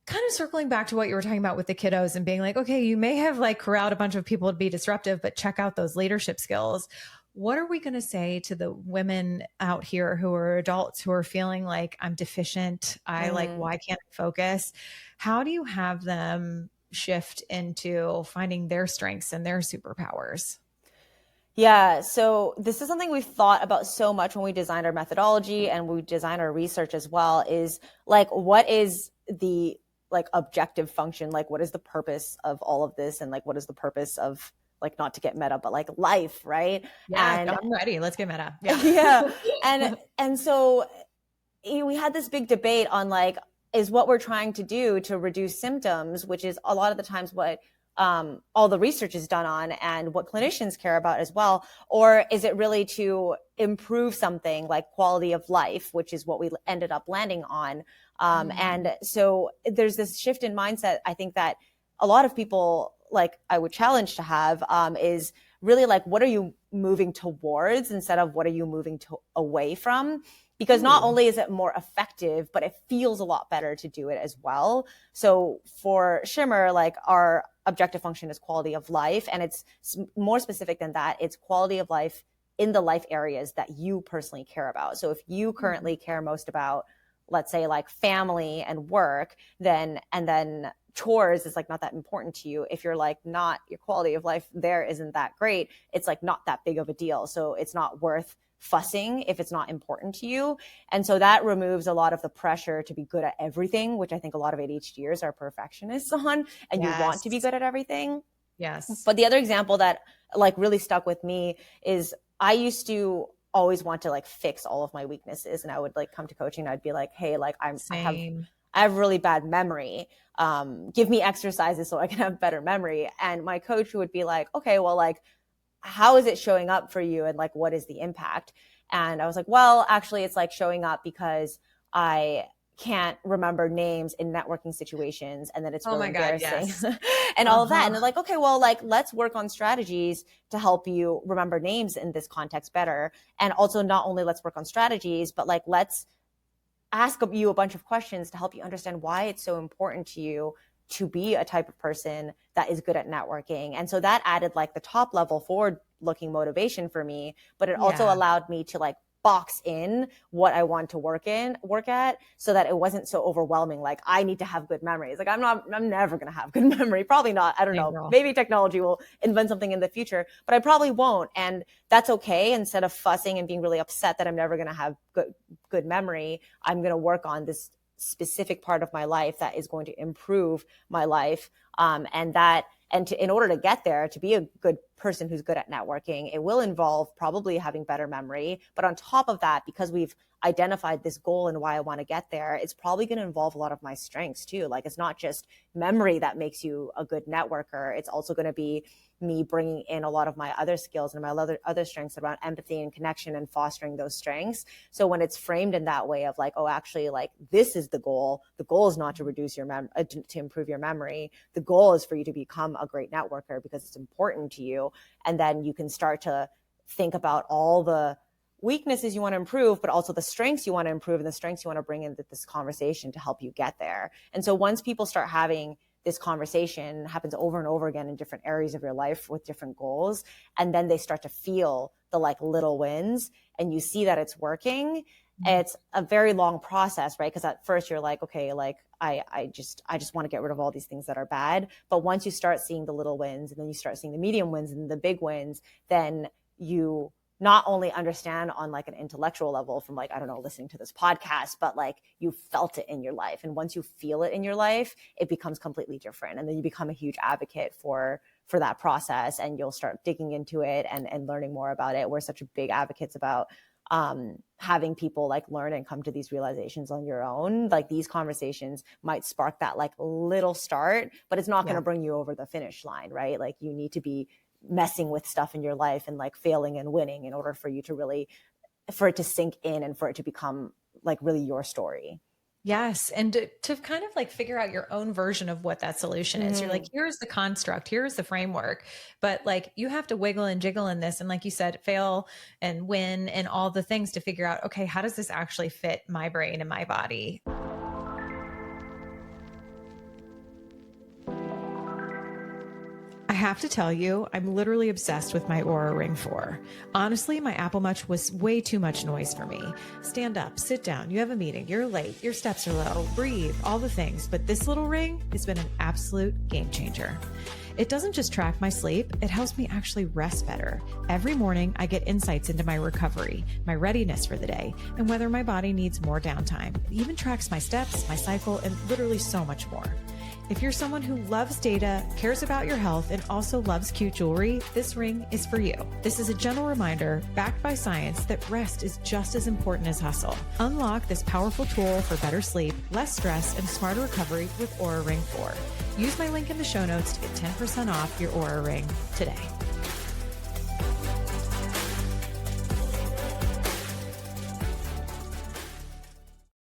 Kind of circling back to what you were talking about with the kiddos and being like, okay, you may have like corralled a bunch of people to be disruptive, but check out those leadership skills. What are we going to say to the women out here who are adults who are feeling like I'm deficient? Why can't I focus? How do you have them shift into finding their strengths and their superpowers? Yeah. So this is something we've thought about so much when we designed our methodology and we design our research as well, is like, what is the like objective function, like what is the purpose of all of this, and like what is the purpose of, like, not to get meta, but like life, right? Yeah, And I'm ready. Let's get meta. Yeah. yeah. And so we had this big debate on like, is what we're trying to do to reduce symptoms, which is a lot of the times what all the research is done on and what clinicians care about as well, or is it really to improve something like quality of life, which is what we ended up landing on. And so there's this shift in mindset, I think, that a lot of people, like, I would challenge to have, is really like, what are you moving towards instead of what are you moving away from? Because not only is it more effective, but it feels a lot better to do it as well. So for Shimmer, like, our objective function is quality of life. And it's more specific than that. It's quality of life in the life areas that you personally care about. So if you currently care most about, let's say, like family and work, then chores is like not that important to you. If you're like not, your quality of life there isn't that great, it's like not that big of a deal. So it's not worth fussing if it's not important to you. And so that removes a lot of the pressure to be good at everything, which I think a lot of ADHDers are perfectionists on, and you want to be good at everything. Yes. But the other example that like really stuck with me is I used to always want to like fix all of my weaknesses. And I would like come to coaching and I'd be like, hey, like I have really bad memory. Give me exercises so I can have better memory. And my coach would be like, okay, well, like, how is it showing up for you? And like, what is the impact? And I was like, well, actually it's like showing up because I can't remember names in networking situations. And then it's really embarrassing. Yes. And all of that. And they're like, okay, well, like, let's work on strategies to help you remember names in this context better. And also not only let's work on strategies, but like, let's ask you a bunch of questions to help you understand why it's so important to you to be a type of person that is good at networking. And so that added like the top level forward looking motivation for me, but it also allowed me to like box in what I want to work at so that it wasn't so overwhelming. Like, I need to have good memories. Like, I'm never going to have good memory. Probably not. I don't know. Maybe technology will invent something in the future, but I probably won't. And that's okay. Instead of fussing and being really upset that I'm never going to have good memory, I'm going to work on this specific part of my life that is going to improve my life. In order to get there, to be a good person who's good at networking, it will involve probably having better memory. But on top of that, because we've identified this goal and why I want to get there, it's probably going to involve a lot of my strengths too. Like, it's not just memory that makes you a good networker. It's also going to be me bringing in a lot of my other skills and my other strengths around empathy and connection and fostering those strengths. So when it's framed in that way of like, oh, actually, like, this is the goal is not to reduce your to improve your memory. The goal is for you to become a great networker because it's important to you. And then you can start to think about all the weaknesses you want to improve, but also the strengths you want to improve and the strengths you want to bring into this conversation to help you get there. And so once people start having this conversation, happens over and over again in different areas of your life with different goals, and then they start to feel the like little wins and you see that it's working. It's a very long process, right? Because at first you're like, okay, like I just want to get rid of all these things that are bad. But once you start seeing the little wins and then you start seeing the medium wins and the big wins, then you not only understand on like an intellectual level from like, I don't know, listening to this podcast, but like you felt it in your life. And once you feel it in your life, it becomes completely different. And then you become a huge advocate for that process, and you'll start digging into it and learning more about it. We're such big advocates about having people like learn and come to these realizations on your own. Like, these conversations might spark that like little start, but it's not going to bring you over the finish line, right? Like, you need to be messing with stuff in your life and like failing and winning in order for you to really, for it to sink in and for it to become like really your story. Yes. And to kind of like figure out your own version of what that solution is. You're like, here's the construct, here's the framework, but like, you have to wiggle and jiggle in this. And like you said, fail and win and all the things to figure out, okay, how does this actually fit my brain and my body? I have to tell you, I'm literally obsessed with my Oura Ring 4. Honestly, my Apple Watch was way too much noise for me. Stand up, sit down, you have a meeting, you're late, your steps are low, breathe, all the things. But this little ring has been an absolute game changer. It doesn't just track my sleep, it helps me actually rest better. Every morning, I get insights into my recovery, my readiness for the day, and whether my body needs more downtime. It even tracks my steps, my cycle, and literally so much more. If you're someone who loves data, cares about your health, and also loves cute jewelry, this ring is for you. This is a gentle reminder, backed by science, that rest is just as important as hustle. Unlock this powerful tool for better sleep, less stress, and smarter recovery with Oura Ring 4. Use my link in the show notes to get 10% off your Oura Ring today.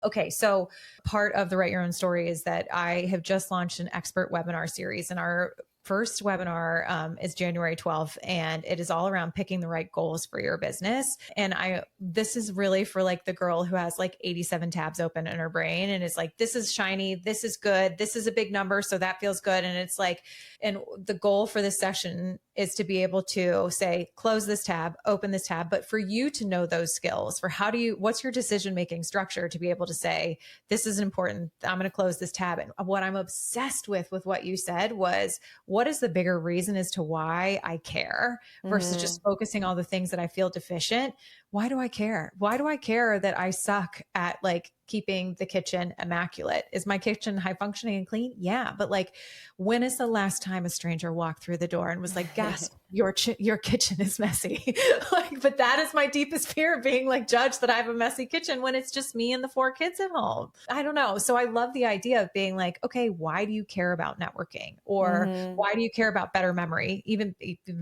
Okay, so part of the Write Your Own Story is that I have just launched an expert webinar series, and our first webinar is January 12th, and it is all around picking the right goals for your business. And this is really for like the girl who has like 87 tabs open in her brain and is like, this is shiny, this is good, this is a big number, so that feels good. And it's like, and the goal for this session is to be able to say, close this tab, open this tab, but for you to know those skills for what's your decision-making structure to be able to say, this is important, I'm going to close this tab. And what I'm obsessed with what you said was, what is the bigger reason as to why I care versus just focusing on the things that I feel deficient? Why do I care? Why do I care that I suck at like keeping the kitchen immaculate? Is my kitchen high functioning and clean? Yeah. But like, when is the last time a stranger walked through the door and was like, gasp, your kitchen is messy? Like, but that is my deepest fear, being like judged that I have a messy kitchen when it's just me and the 4 kids at home. I don't know. So I love the idea of being like, okay, why do you care about networking? Or why do you care about better memory? Even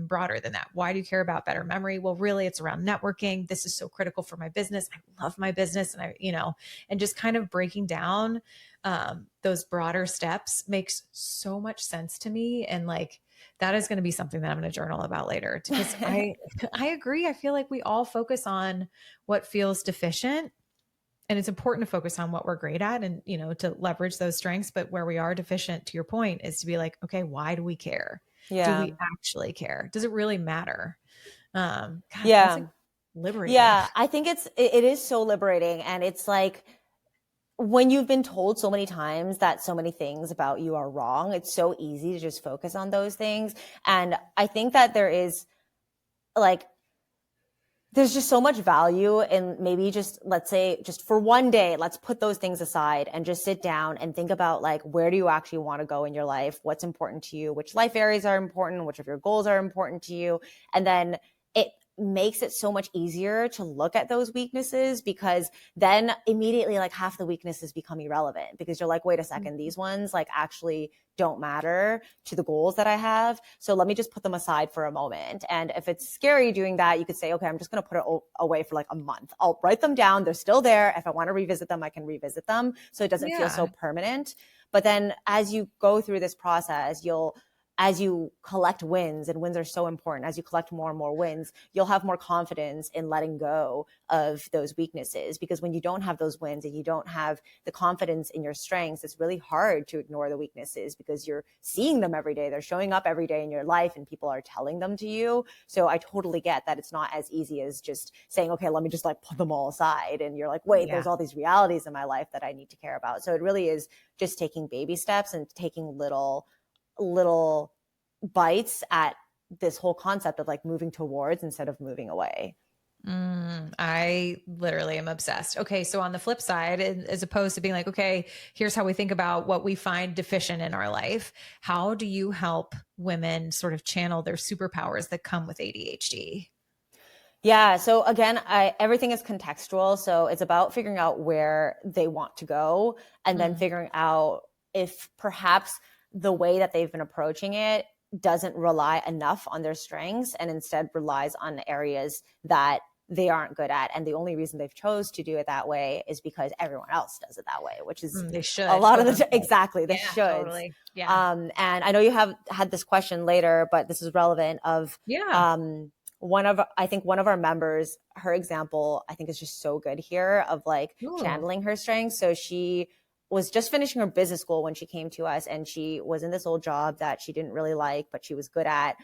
broader than that. Why do you care about better memory? Well, really it's around networking. This is so critical for my business. I love my business. And and just kind of breaking down those broader steps makes so much sense to me. And like, that is going to be something that I'm going to journal about later, because I agree. I feel like we all focus on what feels deficient, and it's important to focus on what we're great at and, to leverage those strengths. But where we are deficient, to your point, is to be like, okay, why do we care? Yeah. Do we actually care? Does it really matter? God, yeah. That's like liberating. Yeah. I think it is so liberating. And it's like, when you've been told so many times that so many things about you are wrong, it's so easy to just focus on those things. And I think that there's just so much value in maybe just, let's say, just for one day, let's put those things aside and just sit down and think about like, where do you actually want to go in your life? What's important to you? Which life areas are important? Which of your goals are important to you? And then it makes it so much easier to look at those weaknesses, because then immediately like half the weaknesses become irrelevant, because you're like, wait a second, these ones like actually don't matter to the goals that I have. So let me just put them aside for a moment. And if it's scary doing that, you could say, okay, I'm just going to put it away for like a month. I'll write them down. They're still there. If I want to revisit them, I can revisit them. So it doesn't feel so permanent. But then as you go through this process, as you collect wins, and wins are so important, as you collect more and more wins, you'll have more confidence in letting go of those weaknesses. Because when you don't have those wins and you don't have the confidence in your strengths, it's really hard to ignore the weaknesses, because you're seeing them every day. They're showing up every day in your life and people are telling them to you. So I totally get that it's not as easy as just saying, okay, let me just like put them all aside. And you're like, wait, there's all these realities in my life that I need to care about. So it really is just taking baby steps and taking little bites at this whole concept of like moving towards instead of moving away. I literally am obsessed. Okay. So on the flip side, as opposed to being like, okay, here's how we think about what we find deficient in our life, how do you help women sort of channel their superpowers that come with ADHD? Yeah. So again, everything is contextual. So it's about figuring out where they want to go, and then figuring out if perhaps the way that they've been approaching it doesn't rely enough on their strengths and instead relies on areas that they aren't good at. And the only reason they've chose to do it that way is because everyone else does it that way, which is they should a lot of the exactly they should. Totally. Yeah. And I know you have had this question later, but this is relevant of one of our members, her example, I think is just so good here of like channeling her strengths. So she was just finishing her business school when she came to us, and she was in this old job that she didn't really like, but she was good at.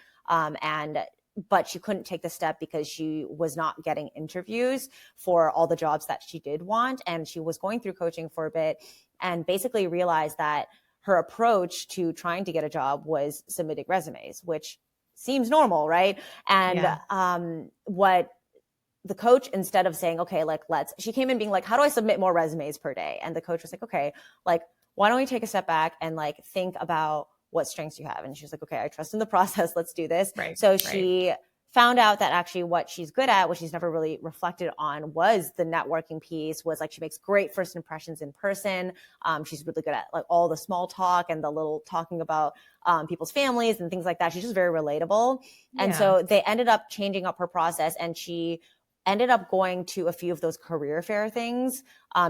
But she couldn't take the step because she was not getting interviews for all the jobs that she did want. And she was going through coaching for a bit and basically realized that her approach to trying to get a job was submitting resumes, which seems normal, right? And what the coach, instead of saying, okay, like she came in being like, how do I submit more resumes per day? And the coach was like, okay, like, why don't we take a step back and like think about what strengths you have? And she was like, okay, I trust in the process. Let's do this. So she found out that actually what she's good at, what she's never really reflected on, was the networking piece. Was like, she makes great first impressions in person. She's really good at like all the small talk and the little talking about people's families and things like that. She's just very relatable. And so they ended up changing up her process, and she ended up going to a few of those career fair things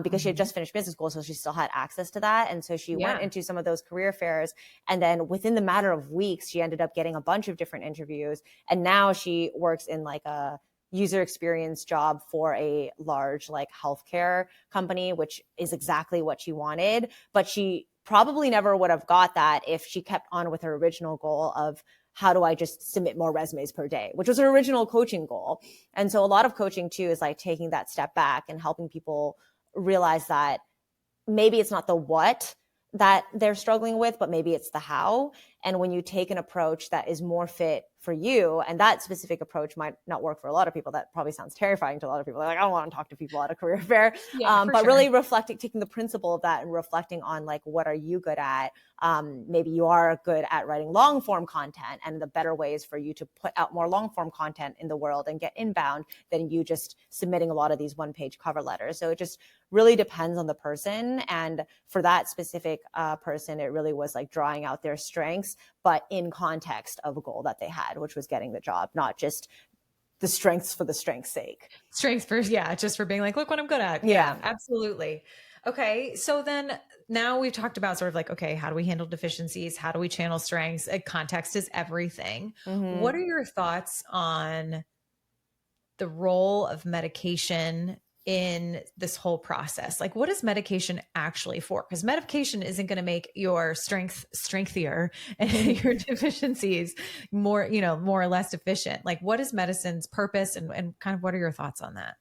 because she had just finished business school, so she still had access to that. And so she went into some of those career fairs, and then within the matter of weeks, she ended up getting a bunch of different interviews. And now she works in like a user experience job for a large like healthcare company, which is exactly what she wanted. But she probably never would have got that if she kept on with her original goal of, how do I just submit more resumes per day, which was her original coaching goal. And so a lot of coaching too is like taking that step back and helping people realize that maybe it's not the what that they're struggling with, but maybe it's the how. And when you take an approach that is more fit for you, and that specific approach might not work for a lot of people, that probably sounds terrifying to a lot of people. They're like, I don't want to talk to people at a career fair. But really reflecting, taking the principle of that and reflecting on like, what are you good at? Maybe you are good at writing long form content, and the better way is for you to put out more long form content in the world and get inbound than you just submitting a lot of these 1-page cover letters. So it just really depends on the person. And for that specific person, it really was like drawing out their strengths, but in context of a goal that they had, which was getting the job, not just the strengths for the strength's sake. Strengths first. Yeah. Just for being like, look what I'm good at. Yeah, absolutely. Okay. So then now we've talked about sort of like, okay, how do we handle deficiencies? How do we channel strengths? Context is everything. What are your thoughts on the role of medication in this whole process? Like, what is medication actually for? Because medication isn't going to make your strengthier and your deficiencies more, more or less efficient. Like, what is medicine's purpose, and kind of what are your thoughts on that?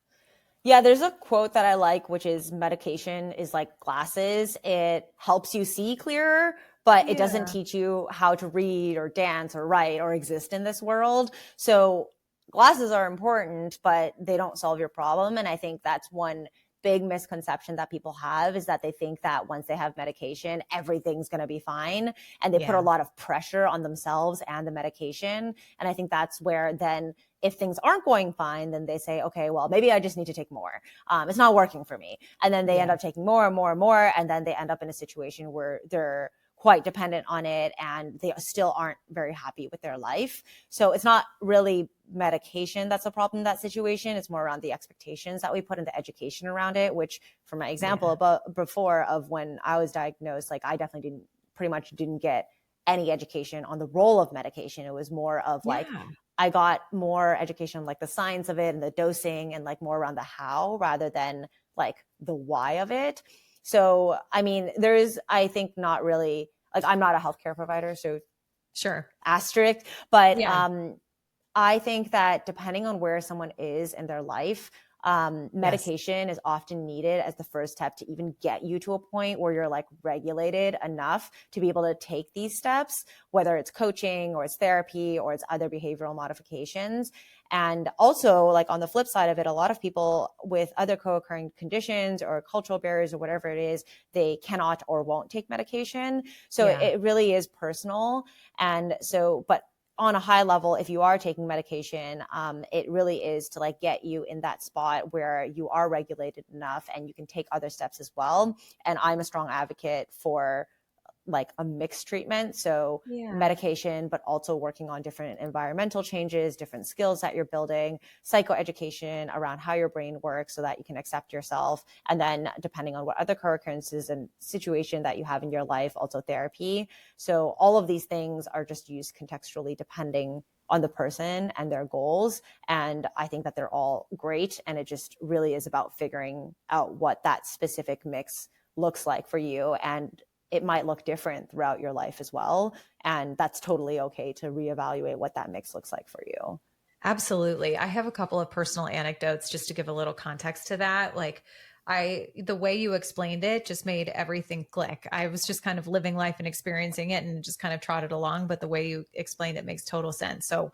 Yeah, there's a quote that I like, which is medication is like glasses. It helps you see clearer, but it doesn't teach you how to read or dance or write or exist in this world. So glasses are important, but they don't solve your problem. And I think that's one big misconception that people have, is that they think that once they have medication, everything's going to be fine. And they put a lot of pressure on themselves and the medication. And I think that's where then, if things aren't going fine, then they say, okay, well, maybe I just need to take more. It's not working for me. And then they end up taking more and more and more. And then they end up in a situation where they're quite dependent on it, and they still aren't very happy with their life. So it's not really medication that's a problem in that situation. It's more around the expectations that we put in the education around it, which, for my example before of when I was diagnosed, like I definitely pretty much didn't get any education on the role of medication. It was more of like, I got more education on like the science of it and the dosing, and like more around the how rather than like the why of it. So, I mean, there is, I think, not really, like, I'm not a healthcare provider, so asterisk, but I think that depending on where someone is in their life, medication is often needed as the first step to even get you to a point where you're like regulated enough to be able to take these steps, whether it's coaching or it's therapy or it's other behavioral modifications. And also, like on the flip side of it, a lot of people with other co-occurring conditions or cultural barriers or whatever it is, they cannot or won't take medication. So it really is personal. And so, but on a high level, if you are taking medication, it really is to like get you in that spot where you are regulated enough and you can take other steps as well. And I'm a strong advocate for like a mixed treatment. So medication, but also working on different environmental changes, different skills that you're building, psychoeducation around how your brain works so that you can accept yourself. And then depending on what other co-occurrences and situation that you have in your life, also therapy. So all of these things are just used contextually depending on the person and their goals. And I think that they're all great. And it just really is about figuring out what that specific mix looks like for you. And it might look different throughout your life as well. And that's totally okay to reevaluate what that mix looks like for you. Absolutely. I have a couple of personal anecdotes just to give a little context to that. Like, the way you explained it just made everything click. I was just kind of living life and experiencing it and just kind of trotted along. But the way you explained it makes total sense. So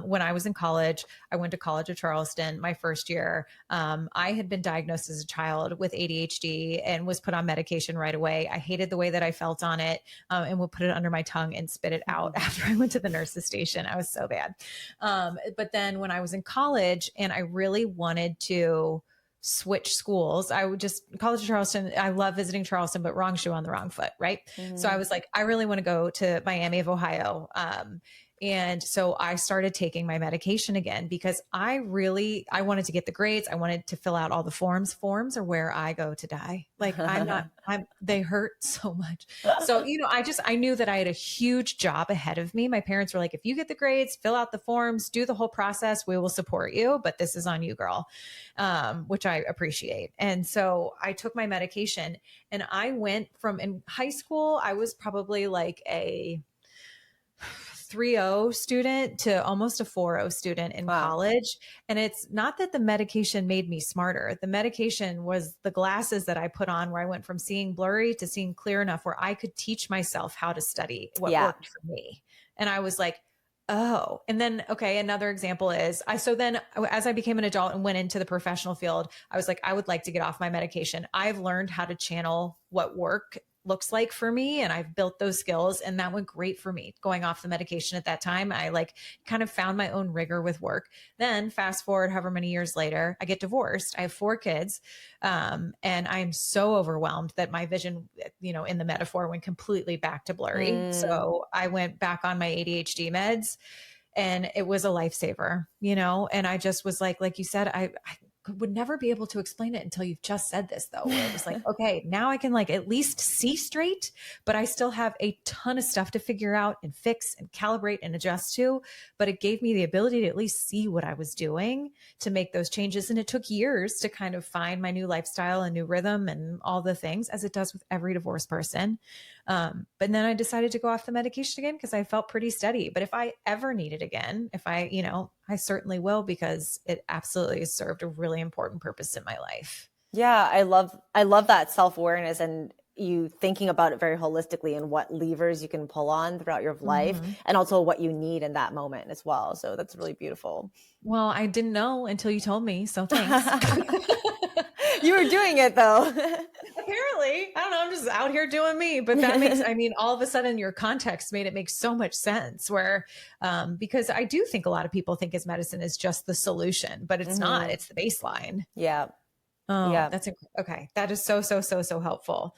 when I was in college, I went to College of Charleston my first year. I had been diagnosed as a child with ADHD and was put on medication right away. I hated the way that I felt on it, and would put it under my tongue and spit it out after I went to the nurse's station. I was so bad. But then when I was in college and I really wanted to switch schools, I would just College of Charleston. I love visiting Charleston, but wrong shoe on the wrong foot. Right. So I was like, I really want to go to Miami of Ohio. And so I started taking my medication again because I wanted to get the grades. I wanted to fill out all the forms. Forms are where I go to die. Like they hurt so much. So, I knew that I had a huge job ahead of me. My parents were like, if you get the grades, fill out the forms, do the whole process, we will support you, but this is on you, girl. Which I appreciate. And so I took my medication and I went from in high school, I was probably like a 3.0 student to almost a 4.0 student in college. And it's not that the medication made me smarter. The medication was the glasses that I put on where I went from seeing blurry to seeing clear enough where I could teach myself how to study what worked for me. And I was like, oh, and then, okay. Another example is then as I became an adult and went into the professional field, I was like, I would like to get off my medication. I've learned how to channel what work looks like for me. And I've built those skills and that went great for me going off the medication at that time. I kind of found my own rigor with work. Then fast forward, however many years later, I get divorced. I have 4 kids. And I'm so overwhelmed that my vision, in the metaphor went completely back to blurry. So I went back on my ADHD meds and it was a lifesaver, and I just was like you said, I would never be able to explain it until you've just said this though, where it was like, okay, now I can at least see straight, but I still have a ton of stuff to figure out and fix and calibrate and adjust to. But it gave me the ability to at least see what I was doing to make those changes. And it took years to kind of find my new lifestyle and new rhythm and all the things, as it does with every divorced person. But then I decided to go off the medication again because I felt pretty steady. But if I ever need it again, I certainly will, because it absolutely has served a really important purpose in my life. Yeah, I love that self-awareness and you thinking about it very holistically and what levers you can pull on throughout your life and also what you need in that moment as well. So that's really beautiful. Well, I didn't know until you told me. So thanks. You were doing it though. Apparently, I don't know. I'm just out here doing me, but that makes, all of a sudden your context made it make so much sense where, because I do think a lot of people think as medicine is just the solution, but it's not, it's the baseline. Yeah. Oh, yeah. That's okay. That is so helpful.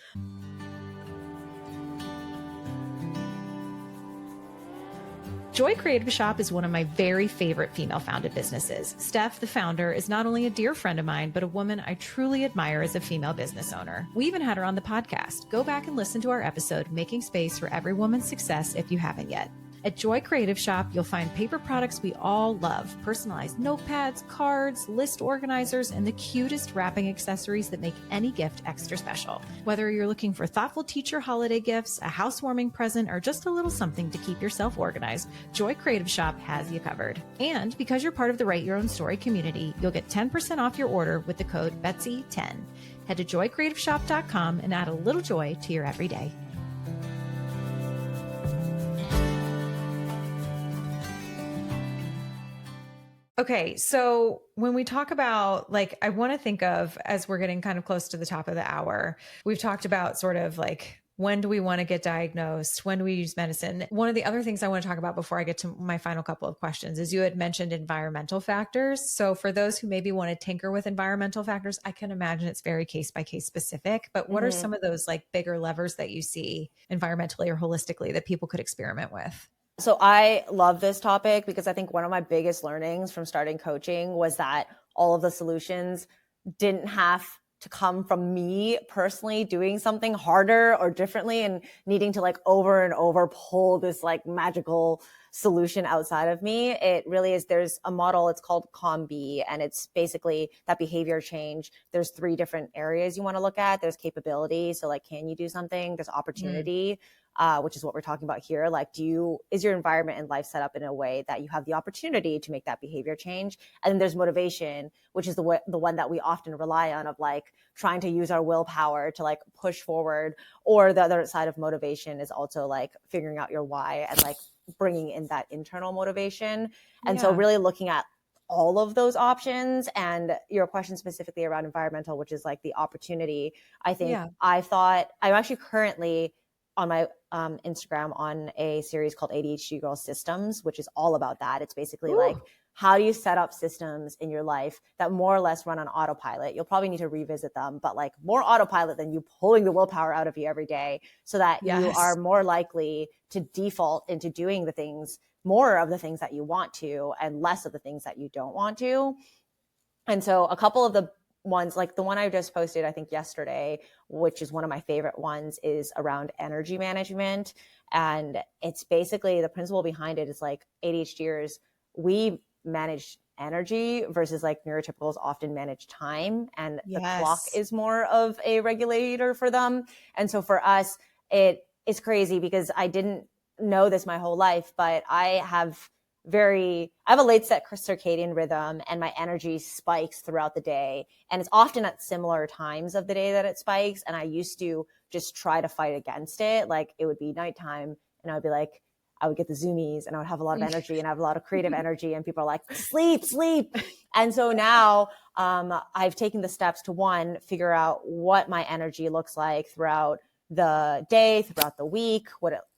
Joy Creative Shop is one of my very favorite female-founded businesses. Steph, the founder, is not only a dear friend of mine, but a woman I truly admire as a female business owner. We even had her on the podcast. Go back and listen to our episode, Making Space for Every Woman's Success, if you haven't yet. At Joy Creative Shop, you'll find paper products we all love, personalized notepads, cards, list organizers, and the cutest wrapping accessories that make any gift extra special. Whether you're looking for thoughtful teacher holiday gifts, a housewarming present, or just a little something to keep yourself organized, Joy Creative Shop has you covered. And because you're part of the Write Your Own Story community, you'll get 10% off your order with the code Betsy10. Head to joycreativeshop.com and add a little joy to your everyday. Okay. So when we talk about I want to think of, as we're getting kind of close to the top of the hour, we've talked about sort of when do we want to get diagnosed? When do we use medicine? One of the other things I want to talk about before I get to my final couple of questions is you had mentioned environmental factors. So for those who maybe want to tinker with environmental factors, I can imagine it's very case by case specific, but what are some of those bigger levers that you see environmentally or holistically that people could experiment with? So I love this topic because I think one of my biggest learnings from starting coaching was that all of the solutions didn't have to come from me personally doing something harder or differently and needing to over and over pull this magical solution outside of me. It really is. There's a model, it's called COM-B, and it's basically that behavior change. There's 3 different areas you want to look at. There's capability. So can you do something? There's opportunity. which is what we're talking about here. Like, is your environment and life set up in a way that you have the opportunity to make that behavior change? And then there's motivation, which is the one that we often rely on, of like trying to use our willpower to like push forward. Or the other side of motivation is also like figuring out your why and like bringing in that internal motivation. And so really looking at all of those options. And your question specifically around environmental, which is like the opportunity, I think I thought I'm actually currently on my Instagram on a series called ADHD Girl Systems, which is all about that. It's basically like, how do you set up systems in your life that more or less run on autopilot? You'll probably need to revisit them, but like more autopilot than you pulling the willpower out of you every day, so that you are more likely to default into doing the things, more of the things that you want to and less of the things that you don't want to. And so a couple of the ones, like the one I just posted, I think yesterday, which is one of my favorite ones, is around energy management. And it's basically, the principle behind it is like ADHDers, we manage energy versus like neurotypicals often manage time, and the clock is more of a regulator for them. And so for us, it is crazy because I didn't know this my whole life, but I have a late set circadian rhythm, and my energy spikes throughout the day. And it's often at similar times of the day that it spikes. And I used to just try to fight against it. Like it would be nighttime and I would be like, I would get the zoomies and I would have a lot of energy and I have a lot of creative energy, and people are like, sleep. And so now I've taken the steps to, one, figure out what my energy looks like throughout the day, throughout the week,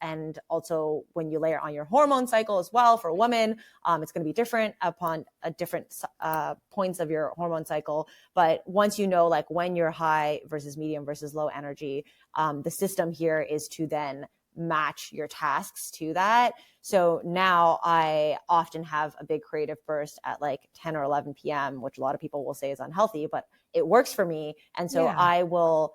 and also when you layer on your hormone cycle as well. For a woman, it's going to be different upon different points of your hormone cycle. But once you know like when you're high versus medium versus low energy, the system here is to then match your tasks to that. So now I often have a big creative burst at like 10 or 11 p.m., which a lot of people will say is unhealthy, but it works for me. And so I will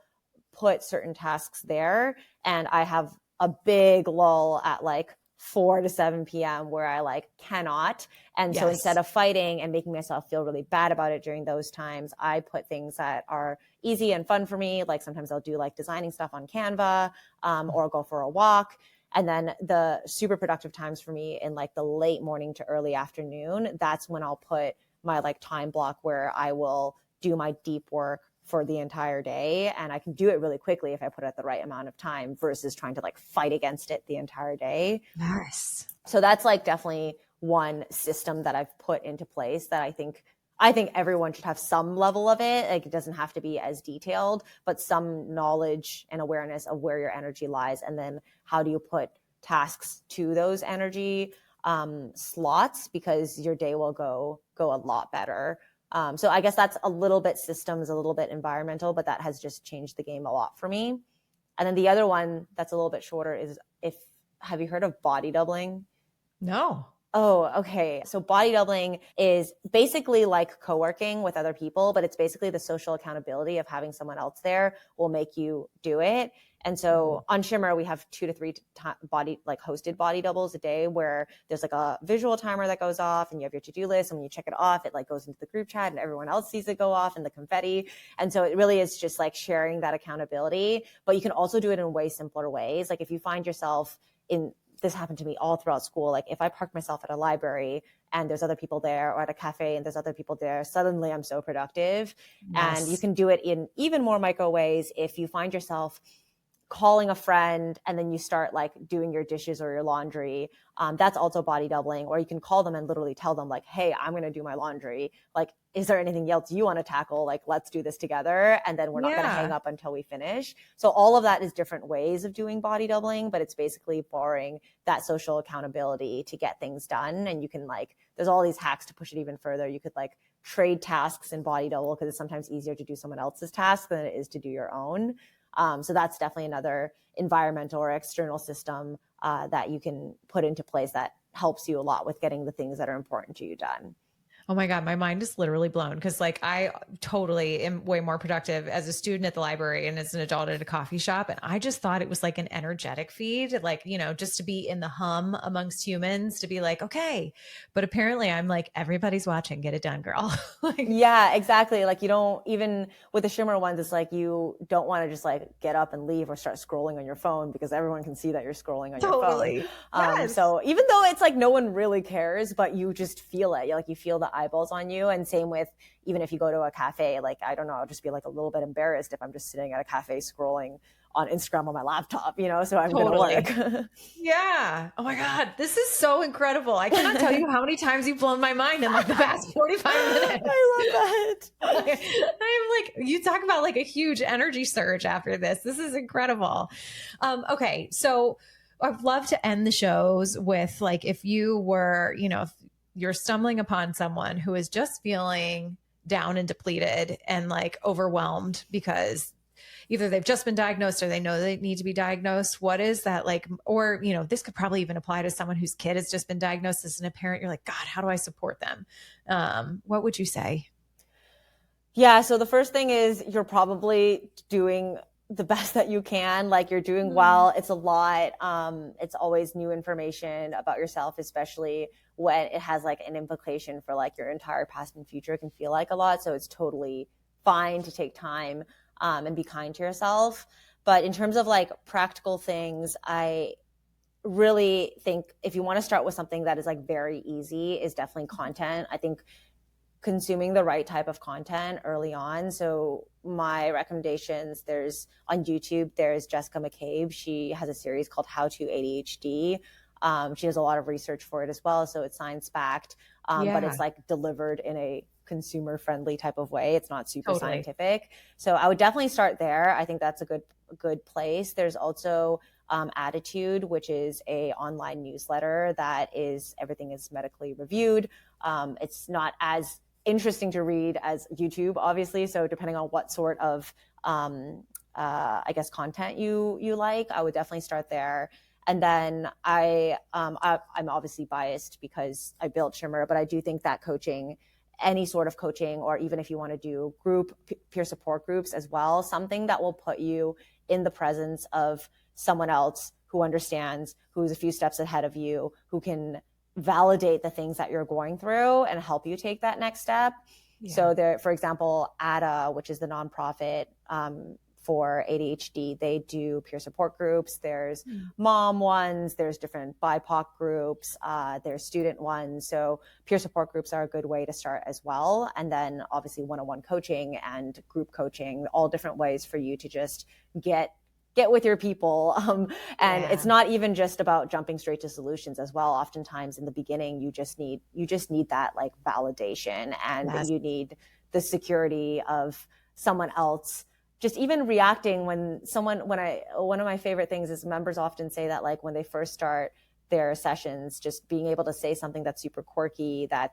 put certain tasks there, and I have a big lull at like 4 to 7 p.m. where I like cannot. And so instead of fighting and making myself feel really bad about it during those times, I put things that are easy and fun for me. Like sometimes I'll do like designing stuff on Canva, or I'll go for a walk. And then the super productive times for me in like the late morning to early afternoon, that's when I'll put my like time block where I will do my deep work for the entire day. And I can do it really quickly if I put it at the right amount of time versus trying to like fight against it the entire day. Nice. So that's like definitely one system that I've put into place that I think everyone should have some level of it. Like it doesn't have to be as detailed, but some knowledge and awareness of where your energy lies. And then how do you put tasks to those energy slots, because your day will go a lot better. So I guess that's a little bit systems, a little bit environmental, but that has just changed the game a lot for me. And then the other one that's a little bit shorter is have you heard of body doubling? No. Oh, okay. So body doubling is basically like co-working with other people, but it's basically the social accountability of having someone else there will make you do it. And so on Shimmer, we have 2 to 3 hosted body doubles a day, where there's like a visual timer that goes off and you have your to-do list. And when you check it off, it like goes into the group chat and everyone else sees it go off and the confetti. And so it really is just like sharing that accountability, but you can also do it in way simpler ways. Like if you find yourself this happened to me all throughout school. Like if I park myself at a library and there's other people there, or at a cafe and there's other people there, suddenly I'm so productive. And you can do it in even more micro ways. If you find yourself calling a friend and then you start like doing your dishes or your laundry, that's also body doubling. Or you can call them and literally tell them like, hey, I'm going to do my laundry. Like, is there anything else you want to tackle? Like, let's do this together. And then we're not going to hang up until we finish. So all of that is different ways of doing body doubling, but it's basically borrowing that social accountability to get things done. And you can like, there's all these hacks to push it even further. You could like trade tasks in body double, because it's sometimes easier to do someone else's task than it is to do your own. So that's definitely another environmental or external system that you can put into place that helps you a lot with getting the things that are important to you done. Oh my God, my mind is literally blown because like I totally am way more productive as a student at the library and as an adult at a coffee shop. And I just thought it was like an energetic feed, like, you know, just to be in the hum amongst humans, to be like, okay. But apparently I'm like, everybody's watching, get it done, girl. Like, Yeah, exactly. Like you don't even with the Shimmer ones, it's like you don't want to just like get up and leave or start scrolling on your phone because everyone can see that you're scrolling on your phone. totally. Yes. So even though it's like no one really cares, but you just feel it. Like you feel the eyeballs on you. And same with even if you go to a cafe, like I don't know, I'll just be like a little bit embarrassed if I'm just sitting at a cafe scrolling on Instagram on my laptop, you know, so I'm Totally. going to work. Yeah. Oh my God. This is so incredible. I cannot tell you how many times you've blown my mind in like the past 45 minutes. I love that. I'm like, you talk about like a huge energy surge after this. This is incredible. Okay. So I'd love to end the shows with like, if you were, you know, if you're stumbling upon someone who is just feeling down and depleted and like overwhelmed because either they've just been diagnosed or they know they need to be diagnosed. What is that like? Or, you know, this could probably even apply to someone whose kid has just been diagnosed as a parent. You're like, God, how do I support them? What would you say? Yeah. So the first thing is you're probably doing the best that you can. Like you're doing well. It's a lot. It's always new information about yourself, especially when it has like an implication for like your entire past and future. It can feel like a lot. So it's totally fine to take time and be kind to yourself. But in terms of like practical things, I really think if you want to start with something that is like very easy is definitely content. I think consuming the right type of content early on. So my recommendations, there's on YouTube, there's Jessica McCabe. She has a series called How to ADHD. She has a lot of research for it as well. So it's science backed, but it's like delivered in a consumer friendly type of way. It's not super scientific. So I would definitely start there. I think that's a good place. There's also Attitude, which is a online newsletter that is everything is medically reviewed. It's not as interesting to read as YouTube, obviously. So depending on what sort of, I guess, content you like, I would definitely start there. And then I'm obviously biased because I built Shimmer, but I do think that coaching, any sort of coaching, or even if you want to do group peer support groups as well, something that will put you in the presence of someone else who understands, who's a few steps ahead of you, who can validate the things that you're going through and help you take that next step. Yeah. So there, for example, ADA, which is the nonprofit for ADHD, they do peer support groups. There's mom ones, there's different BIPOC groups, there's student ones. So peer support groups are a good way to start as well. And then obviously one-on-one coaching and group coaching, all different ways for you to just get with your people. And it's not even just about jumping straight to solutions as well. Oftentimes in the beginning, you just need that like validation, and you need the security of someone else just even reacting when one of my favorite things is members often say that like when they first start their sessions, just being able to say something that's super quirky that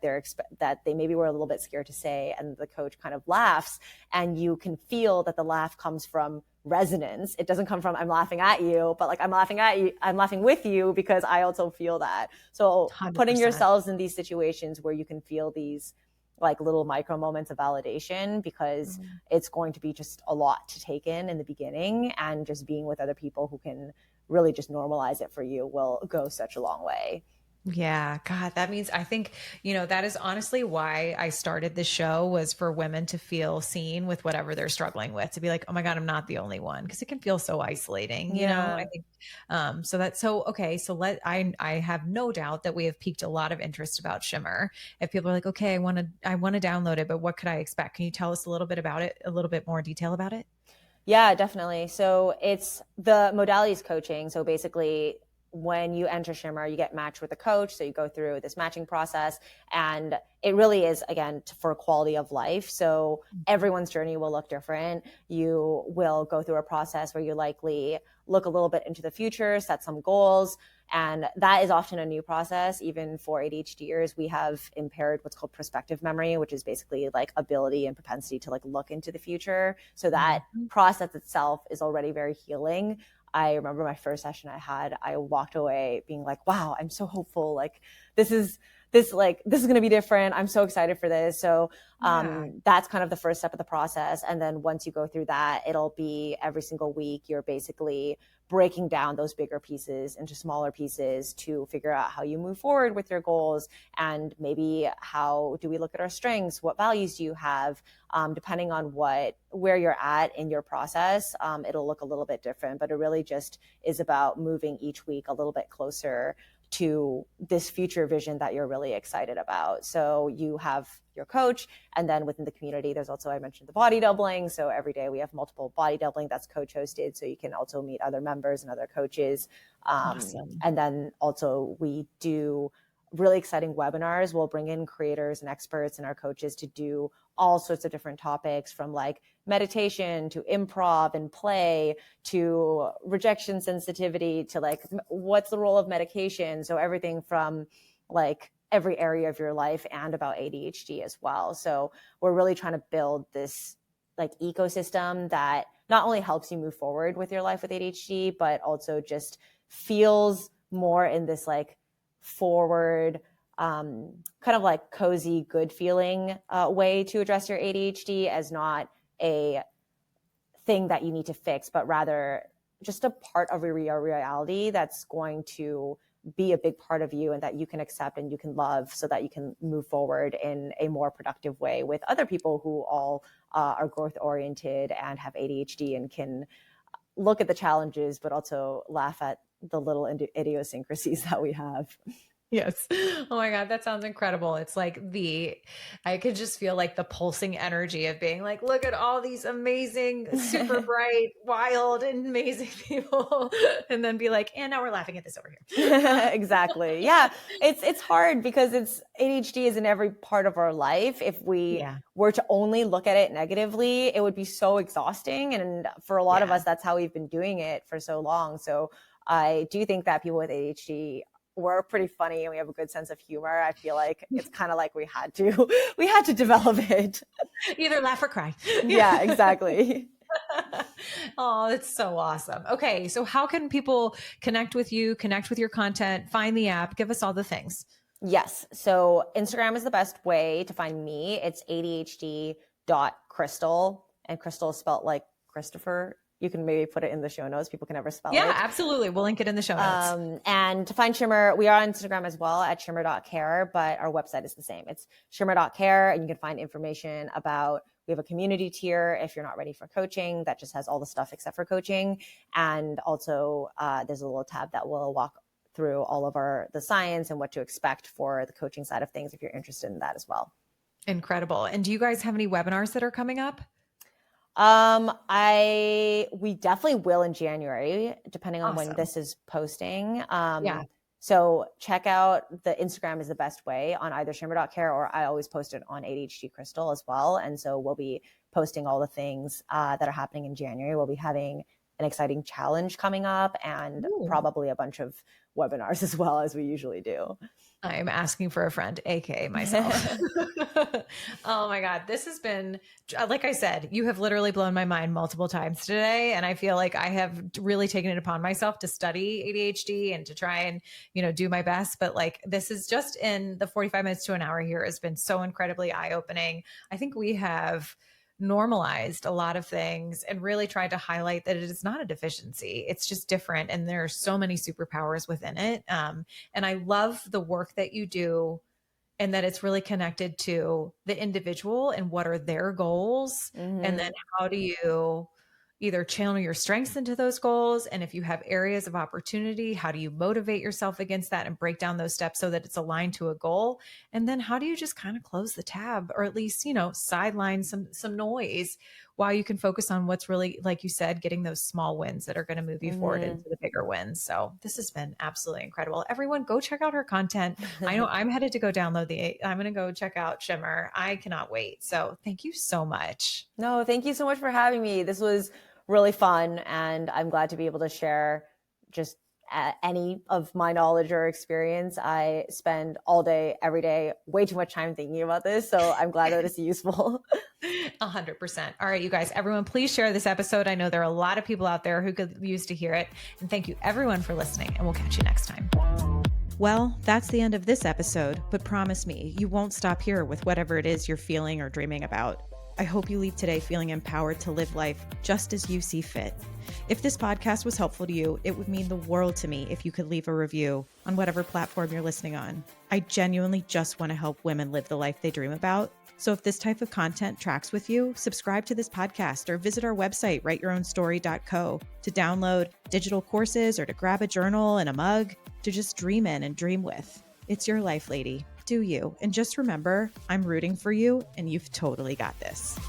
they maybe were a little bit scared to say, and the coach kind of laughs, and you can feel that the laugh comes from resonance. It doesn't come from I'm laughing at you, but like I'm laughing with you because I also feel that. So 100%. Putting yourselves in these situations where you can feel these like little micro moments of validation, because it's going to be just a lot to take in the beginning, and just being with other people who can really just normalize it for you will go such a long way. Yeah. God, that means, I think, you know, that is honestly why I started the show, was for women to feel seen with whatever they're struggling with, to be like, oh my God, I'm not the only one. Cause it can feel so isolating, you know, I think, so that's so, okay. So I have no doubt that we have piqued a lot of interest about Shimmer. If people are like, okay, I want to download it, but what could I expect? Can you tell us a little bit about it, a little bit more detail about it? Yeah, definitely. So it's the modalities coaching. So basically, when you enter Shimmer, you get matched with a coach. So you go through this matching process, and it really is, again, for quality of life. So everyone's journey will look different. You will go through a process where you likely look a little bit into the future, set some goals. And that is often a new process. Even for ADHDers, we have impaired what's called prospective memory, which is basically like ability and propensity to like look into the future. So that process itself is already very healing. I remember my first session I walked away being like, wow, I'm so hopeful. Like this is this is going to be different. I'm so excited for this. So that's kind of the first step of the process. And then once you go through that, it'll be every single week, you're basically breaking down those bigger pieces into smaller pieces to figure out how you move forward with your goals. And maybe how do we look at our strengths? What values do you have? Depending on where you're at in your process, it'll look a little bit different, but it really just is about moving each week a little bit closer to this future vision that you're really excited about. So you have your coach, and then within the community, there's also, I mentioned the body doubling. So every day we have multiple body doubling that's coach hosted. So you can also meet other members and other coaches. Awesome. And then also we do really exciting webinars. We'll bring in creators and experts and our coaches to do all sorts of different topics, from like meditation to improv and play to rejection sensitivity to like what's the role of medication. So everything from like every area of your life, and about ADHD as well. So we're really trying to build this like ecosystem that not only helps you move forward with your life with ADHD, but also just feels more in this like forward, kind of like cozy, good feeling way to address your ADHD, as not a thing that you need to fix, but rather just a part of your reality that's going to be a big part of you and that you can accept and you can love, so that you can move forward in a more productive way with other people who all are growth oriented and have ADHD and can look at the challenges, but also laugh at the little idiosyncrasies that we have. Yes. Oh my God. That sounds incredible. It's like I could just feel like the pulsing energy of being like, look at all these amazing, super bright, wild, and amazing people. And then be like, and now we're laughing at this over here. Exactly. Yeah. It's hard because ADHD is in every part of our life. If we were to only look at it negatively, it would be so exhausting. And for a lot of us, that's how we've been doing it for so long. So I do think that people with ADHD, we're pretty funny and we have a good sense of humor. I feel like it's kind of like we had to develop it. Either laugh or cry. Yeah, exactly. Oh, that's so awesome. Okay. So how can people connect with you, connect with your content, find the app, give us all the things? Yes. So Instagram is the best way to find me. It's ADHD.Christal, and Christal is spelled like Christopher. You can maybe put it in the show notes. People can never spell it. Yeah, absolutely. We'll link it in the show notes. And to find Shimmer, we are on Instagram as well at shimmer.care, but our website is the same. It's shimmer.care, and you can find information about, we have a community tier if you're not ready for coaching that just has all the stuff except for coaching. And also there's a little tab that will walk through all of the science and what to expect for the coaching side of things if you're interested in that as well. Incredible. And do you guys have any webinars that are coming up? We definitely will in January, depending on when this is posting. So check out the Instagram is the best way on either shimmer.care, or I always post it on ADHD Christal as well. And so we'll be posting all the things that are happening in January. We'll be having an exciting challenge coming up, and probably a bunch of webinars as well, as we usually do. I'm asking for a friend, aka myself. Oh my God. This has been, like I said, you have literally blown my mind multiple times today. And I feel like I have really taken it upon myself to study ADHD and to try and, do my best. But like, this is just in the 45 minutes to an hour here has been so incredibly eye-opening. I think we have normalized a lot of things and really tried to highlight that it is not a deficiency. It's just different. And there are so many superpowers within it. And I love the work that you do, and that it's really connected to the individual and what are their goals. Mm-hmm. And then how do you either channel your strengths into those goals? And if you have areas of opportunity, how do you motivate yourself against that and break down those steps so that it's aligned to a goal? And then how do you just kind of close the tab, or at least, sideline some noise while you can focus on what's really, like you said, getting those small wins that are going to move you forward into the bigger wins. So this has been absolutely incredible. Everyone go check out her content. I know I'm headed to go download I'm going to go check out Shimmer. I cannot wait. So thank you so much. No, thank you so much for having me. This was really fun, and I'm glad to be able to share just any of my knowledge or experience. I spend all day, every day, way too much time thinking about this. So I'm glad that it's useful. 100%. All right, you guys, everyone, please share this episode. I know there are a lot of people out there who could use to hear it. And thank you everyone for listening, and we'll catch you next time. Well, that's the end of this episode, but promise me, you won't stop here with whatever it is you're feeling or dreaming about. I hope you leave today feeling empowered to live life just as you see fit. If this podcast was helpful to you, it would mean the world to me if you could leave a review on whatever platform you're listening on. I genuinely just want to help women live the life they dream about. So if this type of content tracks with you, subscribe to this podcast or visit our website, writeyourownstory.co, to download digital courses or to grab a journal and a mug to just dream in and dream with. It's your life, lady. Do you. And just remember, I'm rooting for you and you've totally got this.